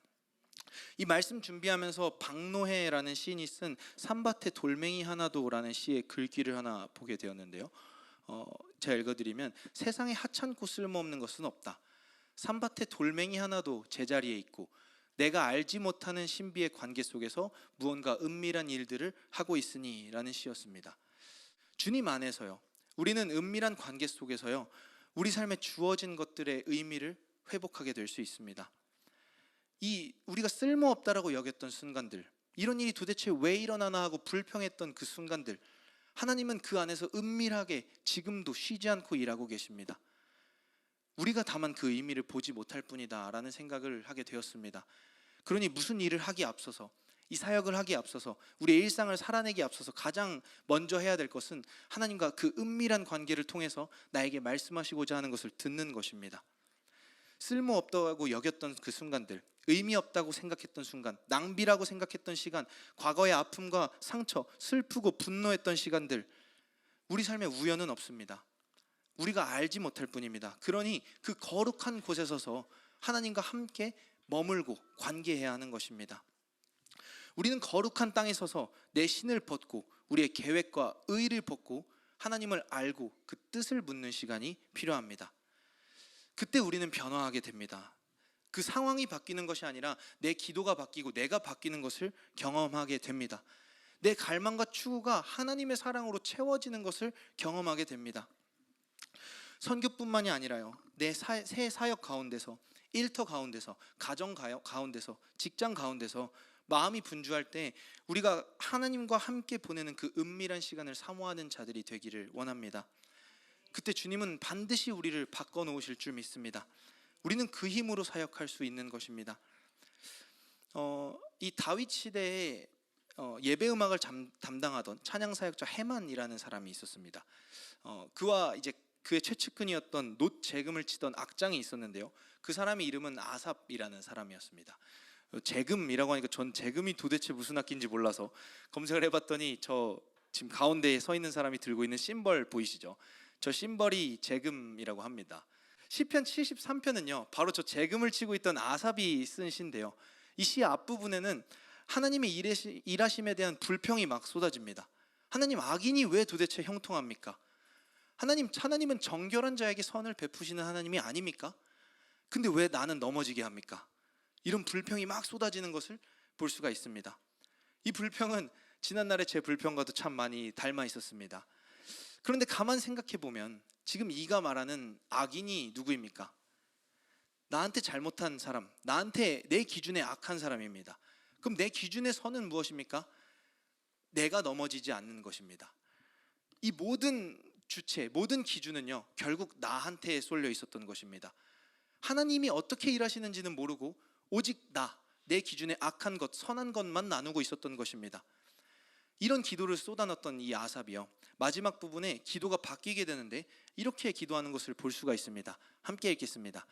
이 말씀 준비하면서 박노해라는 시인이 쓴 산밭에 돌멩이 하나도라는 시의 글귀를 하나 보게 되었는데요. 제가 읽어드리면, 세상에 하찮고 쓸모없는 것은 없다. 산밭에 돌멩이 하나도 제자리에 있고 내가 알지 못하는 신비의 관계 속에서 무언가 은밀한 일들을 하고 있으니 라는 시였습니다. 주님 안에서요, 우리는 은밀한 관계 속에서요, 우리 삶에 주어진 것들의 의미를 회복하게 될 수 있습니다. 우리가 쓸모없다라고 여겼던 순간들, 이런 일이 도대체 왜 일어나나 하고 불평했던 그 순간들, 하나님은 그 안에서 은밀하게 지금도 쉬지 않고 일하고 계십니다. 우리가 다만 그 의미를 보지 못할 뿐이다 라는 생각을 하게 되었습니다. 그러니 무슨 일을 하기에 앞서서, 이 사역을 하기에 앞서서, 우리의 일상을 살아내기에 앞서서 가장 먼저 해야 될 것은 하나님과 그 은밀한 관계를 통해서 나에게 말씀하시고자 하는 것을 듣는 것입니다. 쓸모없다고 여겼던 그 순간들, 의미 없다고 생각했던 순간, 낭비라고 생각했던 시간, 과거의 아픔과 상처, 슬프고 분노했던 시간들, 우리 삶에 우연은 없습니다. 우리가 알지 못할 뿐입니다. 그러니 그 거룩한 곳에 서서 하나님과 함께 머물고 관계해야 하는 것입니다. 우리는 거룩한 땅에 서서 내 신을 벗고 우리의 계획과 의의를 벗고 하나님을 알고 그 뜻을 묻는 시간이 필요합니다. 그때 우리는 변화하게 됩니다. 그 상황이 바뀌는 것이 아니라 내 기도가 바뀌고 내가 바뀌는 것을 경험하게 됩니다. 내 갈망과 추구가 하나님의 사랑으로 채워지는 것을 경험하게 됩니다. 선교뿐만이 아니라요, 내 새 사역 가운데서, 일터 가운데서, 가정 가운데서, 직장 가운데서 마음이 분주할 때 우리가 하나님과 함께 보내는 그 은밀한 시간을 사모하는 자들이 되기를 원합니다. 그때 주님은 반드시 우리를 바꿔놓으실 줄 믿습니다. 우리는 그 힘으로 사역할 수 있는 것입니다. 이 다윗 시대에 예배 음악을 담당하던 찬양 사역자 헤만이라는 사람이 있었습니다. 그와 이제 그의 최측근이었던 놋 재금을 치던 악장이 있었는데요, 그 사람의 이름은 아삽이라는 사람이었습니다. 재금이라고 하니까 전 재금이 도대체 무슨 악기인지 몰라서 검색을 해봤더니 저 지금 가운데에 서 있는 사람이 들고 있는 심벌 보이시죠? 저 심벌이 재금이라고 합니다. 시편 73편은요 바로 저 재금을 치고 있던 아삽이 쓴 시인데요, 이 시 앞부분에는 하나님의 일하심에 대한 불평이 막 쏟아집니다. 하나님, 악인이 왜 도대체 형통합니까? 하나님은 정결한 자에게 선을 베푸시는 하나님이 아닙니까? 근데 왜 나는 넘어지게 합니까? 이런 불평이 막 쏟아지는 것을 볼 수가 있습니다. 이 불평은 지난날의 제 불평과도 참 많이 닮아 있었습니다. 그런데 가만 생각해 보면 지금 이가 말하는 악인이 누구입니까? 나한테 잘못한 사람, 나한테 내 기준에 악한 사람입니다. 그럼 내 기준의 선은 무엇입니까? 내가 넘어지지 않는 것입니다. 이 모든 주체, 모든 기준은요 결국 나한테 쏠려 있었던 것입니다. 하나님이 어떻게 일하시는지는 모르고 오직 내 기준에 악한 것, 선한 것만 나누고 있었던 것입니다. 이런 기도를 쏟아넣었던 이 아삽이요, 마지막 부분에 기도가 바뀌게 되는데 이렇게 기도하는 것을 볼 수가 있습니다. 함께 읽겠습니다.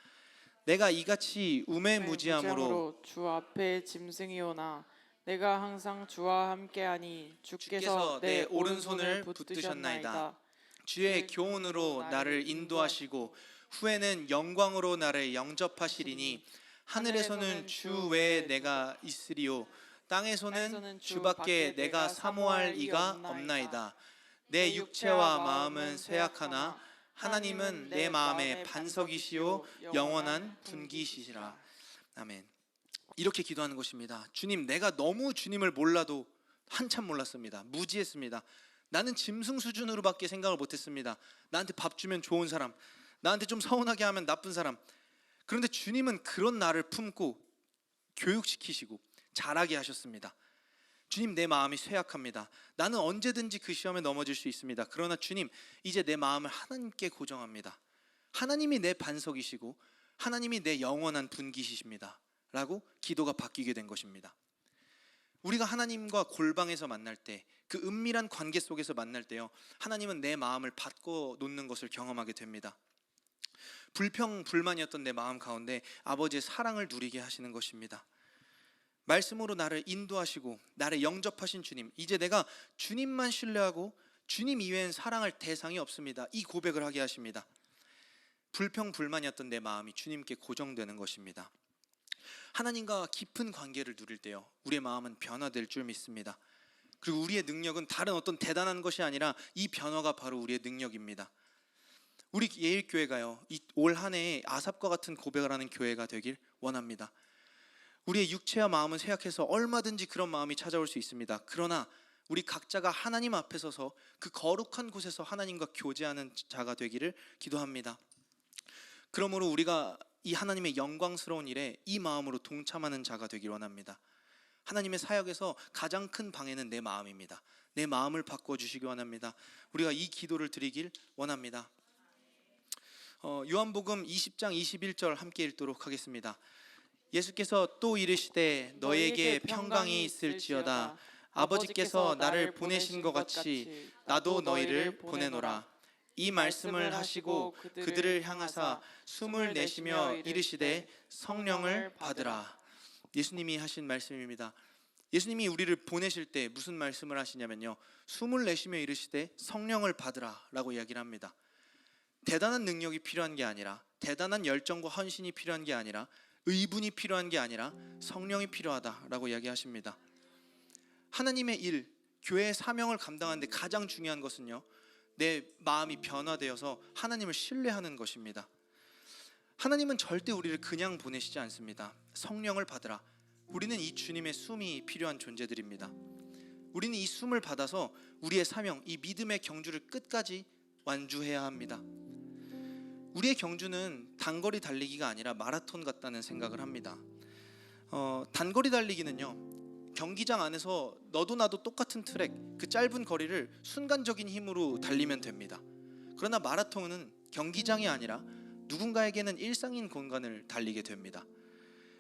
내가 이같이 우매무지함으로 주 앞에 짐승이오나 내가 항상 주와 함께하니 주께서 주께서 내 오른손을 붙드셨나이다. 주의 교훈으로 나를 인도하시고 후에는 영광으로 나를 영접하시리니 하늘에서는 주 외에 내가 있으리요 땅에서는 주밖에 내가 사모할 이가 없나이다. 내 육체와 마음은 쇠약하나 하나님은 내 마음의 반석이시요 영원한 분기시시라. 아멘. 이렇게 기도하는 것입니다. 주님, 내가 너무 주님을 몰라도 한참 몰랐습니다. 무지했습니다. 나는 짐승 수준으로밖에 생각을 못했습니다. 나한테 밥 주면 좋은 사람, 나한테 좀 서운하게 하면 나쁜 사람. 그런데 주님은 그런 나를 품고 교육시키시고 자라게 하셨습니다. 주님, 내 마음이 쇠약합니다. 나는 언제든지 그 시험에 넘어질 수 있습니다. 그러나 주님, 이제 내 마음을 하나님께 고정합니다. 하나님이 내 반석이시고 하나님이 내 영원한 분기시십니다 라고 기도가 바뀌게 된 것입니다. 우리가 하나님과 골방에서 만날 때, 그 은밀한 관계 속에서 만날 때요, 하나님은 내 마음을 받고 놓는 것을 경험하게 됩니다. 불평 불만이었던 내 마음 가운데 아버지의 사랑을 누리게 하시는 것입니다. 말씀으로 나를 인도하시고 나를 영접하신 주님, 이제 내가 주님만 신뢰하고 주님 이외엔 사랑할 대상이 없습니다. 이 고백을 하게 하십니다. 불평 불만이었던 내 마음이 주님께 고정되는 것입니다. 하나님과 깊은 관계를 누릴 때요, 우리의 마음은 변화될 줄 믿습니다. 그리고 우리의 능력은 다른 어떤 대단한 것이 아니라 이 변화가 바로 우리의 능력입니다. 우리 예일교회가요, 올 한 해에 아삽과 같은 고백을 하는 교회가 되길 원합니다. 우리의 육체와 마음은 쇠약해서 얼마든지 그런 마음이 찾아올 수 있습니다. 그러나 우리 각자가 하나님 앞에 서서 그 거룩한 곳에서 하나님과 교제하는 자가 되기를 기도합니다. 그러므로 우리가 이 하나님의 영광스러운 일에 이 마음으로 동참하는 자가 되길 원합니다. 하나님의 사역에서 가장 큰 방해는 내 마음입니다. 내 마음을 바꿔주시기 원합니다. 우리가 이 기도를 드리길 원합니다. 요한복음 20장 21절 함께 읽도록 하겠습니다. 예수께서 또 이르시되 너희에게 평강이 있을지어다. 아버지께서 나를 보내신 것 같이 나도 너희를 보내노라. 이 말씀을 하시고 그들을 향하사 숨을 내쉬며 이르시되 성령을 받으라. 예수님이 하신 말씀입니다. 예수님이 우리를 보내실 때 무슨 말씀을 하시냐면요, 숨을 내쉬며 이르시되 성령을 받으라 라고 이야기를 합니다. 대단한 능력이 필요한 게 아니라, 대단한 열정과 헌신이 필요한 게 아니라, 의분이 필요한 게 아니라 성령이 필요하다라고 이야기하십니다. 하나님의 일, 교회의 사명을 감당하는데 가장 중요한 것은요, 내 마음이 변화되어서 하나님을 신뢰하는 것입니다. 하나님은 절대 우리를 그냥 보내시지 않습니다. 성령을 받으라. 우리는 이 주님의 숨이 필요한 존재들입니다. 우리는 이 숨을 받아서 우리의 사명, 이 믿음의 경주를 끝까지 완주해야 합니다. 우리의 경주는 단거리 달리기가 아니라 마라톤 같다는 생각을 합니다. 단거리 달리기는요, 경기장 안에서 너도 나도 똑같은 트랙, 그 짧은 거리를 순간적인 힘으로 달리면 됩니다. 그러나 마라톤은 경기장이 아니라 누군가에게는 일상인 공간을 달리게 됩니다.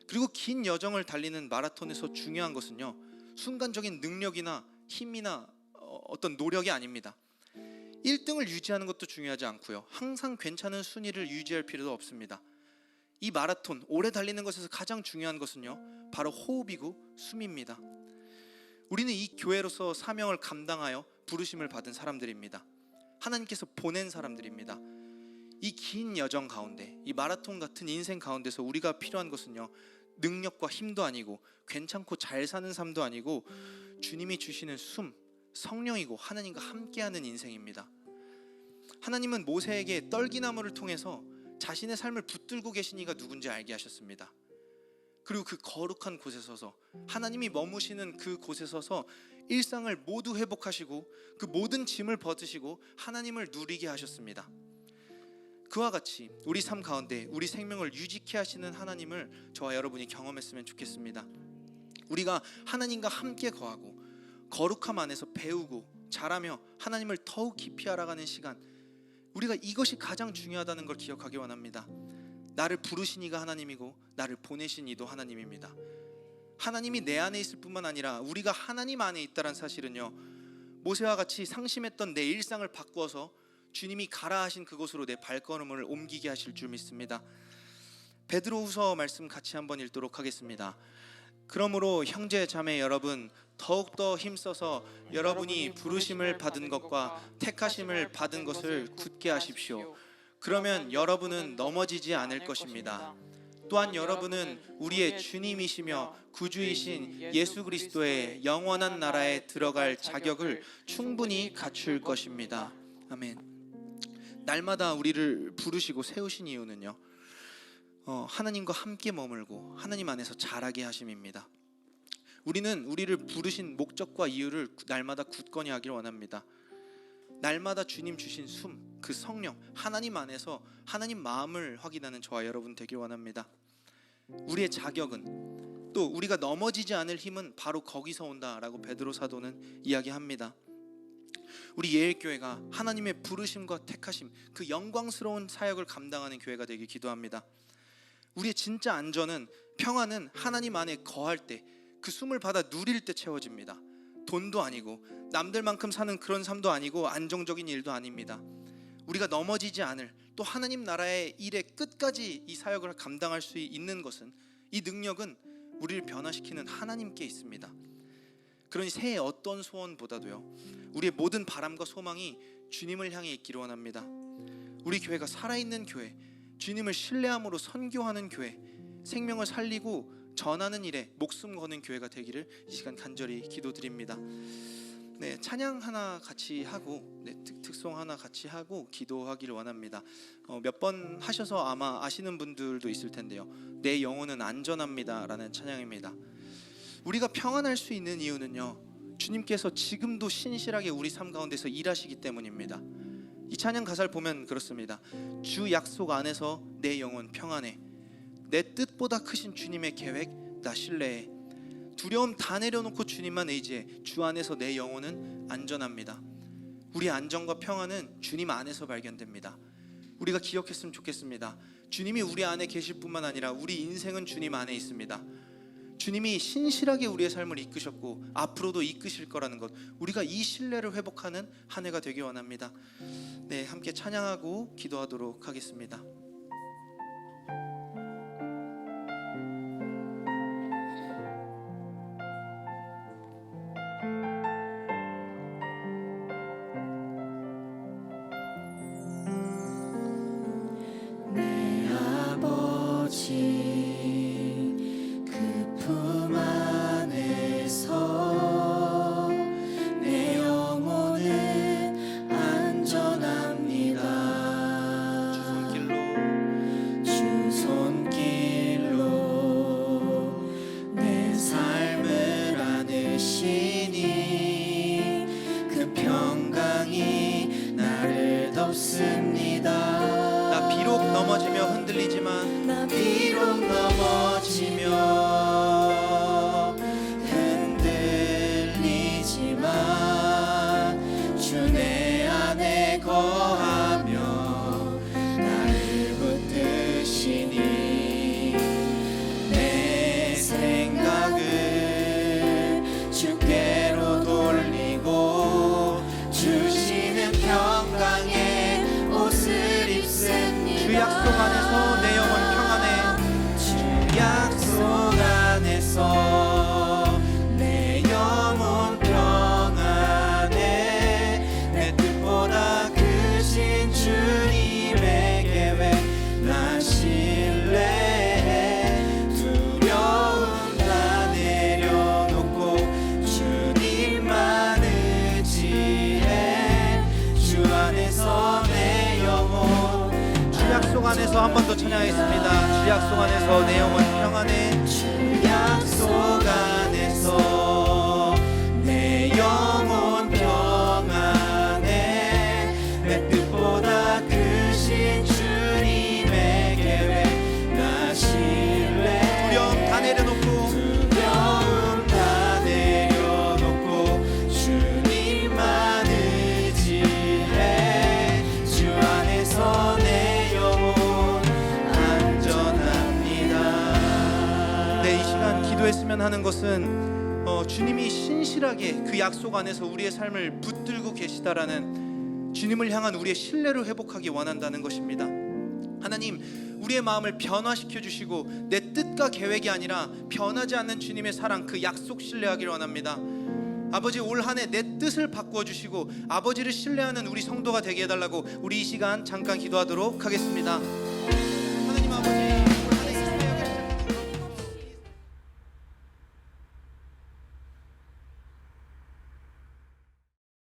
그리고 긴 여정을 달리는 마라톤에서 중요한 것은요, 순간적인 능력이나 힘이나 어떤 노력이 아닙니다. 1등을 유지하는 것도 중요하지 않고요, 항상 괜찮은 순위를 유지할 필요도 없습니다. 이 마라톤, 오래 달리는 것에서 가장 중요한 것은요, 바로 호흡이고 숨입니다. 우리는 이 교회로서 사명을 감당하여 부르심을 받은 사람들입니다. 하나님께서 보낸 사람들입니다. 이 긴 여정 가운데, 이 마라톤 같은 인생 가운데서 우리가 필요한 것은요, 능력과 힘도 아니고 괜찮고 잘 사는 삶도 아니고 주님이 주시는 숨, 성령이고 하나님과 함께하는 인생입니다. 하나님은 모세에게 떨기나무를 통해서 자신의 삶을 붙들고 계신 이가 누군지 알게 하셨습니다. 그리고 그 거룩한 곳에 서서, 하나님이 머무시는 그 곳에 서서 일상을 모두 회복하시고 그 모든 짐을 벗으시고 하나님을 누리게 하셨습니다. 그와 같이 우리 삶 가운데 우리 생명을 유지케 하시는 하나님을 저와 여러분이 경험했으면 좋겠습니다. 우리가 하나님과 함께 거하고 거룩함 안에서 배우고 자라며 하나님을 더욱 깊이 알아가는 시간, 우리가 이것이 가장 중요하다는 걸 기억하기 원합니다. 나를 부르신 이가 하나님이고 나를 보내신 이도 하나님입니다. 하나님이 내 안에 있을 뿐만 아니라 우리가 하나님 안에 있다는 사실은요, 모세와 같이 상심했던 내 일상을 바꾸어서 주님이 가라 하신 그곳으로 내 발걸음을 옮기게 하실 줄 믿습니다. 베드로후서 말씀 같이 한번 읽도록 하겠습니다. 그러므로 형제 자매 여러분, 더욱더 힘써서 여러분이 부르심을 받은 것과 택하심을 받은 것을 굳게 하십시오. 그러면 여러분은 넘어지지 않을 것입니다. 또한 여러분은 우리의 주님이시며 구주이신 예수 그리스도의 영원한 나라에 들어갈 자격을 충분히 갖출 것입니다. 아멘. 날마다 우리를 부르시고 세우신 이유는요, 하나님과 함께 머물고 하나님 안에서 자라게 하심입니다. 우리는 우리를 부르신 목적과 이유를 날마다 굳건히 하길 원합니다. 날마다 주님 주신 숨, 그 성령, 하나님 안에서 하나님 마음을 확인하는 저와 여러분 되길 원합니다. 우리의 자격은, 또 우리가 넘어지지 않을 힘은 바로 거기서 온다라고 베드로 사도는 이야기합니다. 우리 예일교회가 하나님의 부르심과 택하심, 그 영광스러운 사역을 감당하는 교회가 되길 기도합니다. 우리의 진짜 안전은, 평안은 하나님 안에 거할 때, 그 숨을 받아 누릴 때 채워집니다. 돈도 아니고 남들만큼 사는 그런 삶도 아니고 안정적인 일도 아닙니다. 우리가 넘어지지 않을, 또 하나님 나라의 일의 끝까지 이 사역을 감당할 수 있는 것은, 이 능력은 우리를 변화시키는 하나님께 있습니다. 그러니 새해 어떤 소원보다도요, 우리의 모든 바람과 소망이 주님을 향해 있기를 원합니다. 우리 교회가 살아있는 교회, 주님을 신뢰함으로 선교하는 교회, 생명을 살리고 전하는 일에 목숨 거는 교회가 되기를 이 시간 간절히 기도드립니다. 네, 찬양 하나 같이 하고, 특송 하나 같이 하고 기도하기를 원합니다. 몇 번 하셔서 아마 아시는 분들도 있을 텐데요, 내 영혼은 안전합니다 라는 찬양입니다. 우리가 평안할 수 있는 이유는요, 주님께서 지금도 신실하게 우리 삶 가운데서 일하시기 때문입니다. 이 찬양 가사를 보면 그렇습니다. 주 약속 안에서 내 영혼 평안해. 내 뜻보다 크신 주님의 계획 나 신뢰해. 두려움 다 내려놓고 주님만 의지해. 주 안에서 내 영혼은 안전합니다. 우리 안전과 평안은 주님 안에서 발견됩니다. 우리가 기억했으면 좋겠습니다. 주님이 우리 안에 계실 뿐만 아니라 우리 인생은 주님 안에 있습니다. 주님이 신실하게 우리의 삶을 이끄셨고 앞으로도 이끄실 거라는 것, 우리가 이 신뢰를 회복하는 한 해가 되기 원합니다. 네, 함께 찬양하고 기도하도록 하겠습니다. 내 아버지 그 품 안에서 내 영혼은 안전합니다. 주 손길로 내 삶을 안으시니 그 평강이 나를 덮습니다. 나 비록 넘어지며 흔들리지만, 나 비록 넘어지며 흔들리지만 주 내 안에 거하며 나를 붙드시니 내 생각을 주께로 돌리고 주시는 평강의 옷을 입습니다. 주 약속 안에서 내 영혼 평안해. 주 약속 안에서 내 영혼 평안해. 내 뜻보다 크신 주님의 계획 나 신뢰해. 두려움 다 내려놓고 주님만 의지해. 주 안에서 내 영혼 주 약속 안에서 한 번 더 찬양하겠습니다. 주 약속 안에서 내 영혼 평안해. 주 약속 안에서 내 영혼 평안해. 내 뜻보다 크신 주님의 계획 나 신뢰해. 두려움 다 내려놓고 두려움 다 내려놓고 주님만 의지해. 주 안에서 내 영혼 안전합니다. 네, 이 시간 기도했으면 하는 것은 주님이 신실하게 그 약속 안에서 우리의 삶을 붙들고 계시다라는 주님을 향한 우리의 신뢰를 회복하기 원한다는 것입니다. 하나님, 우리의 마음을 변화시켜 주시고 내 뜻과 계획이 아니라 변하지 않는 주님의 사랑, 그 약속 신뢰하기를 원합니다. 아버지, 올 한 해 내 뜻을 바꾸어 주시고 아버지를 신뢰하는 우리 성도가 되게 해달라고 우리 이 시간 잠깐 기도하도록 하겠습니다. 하나님 아버지,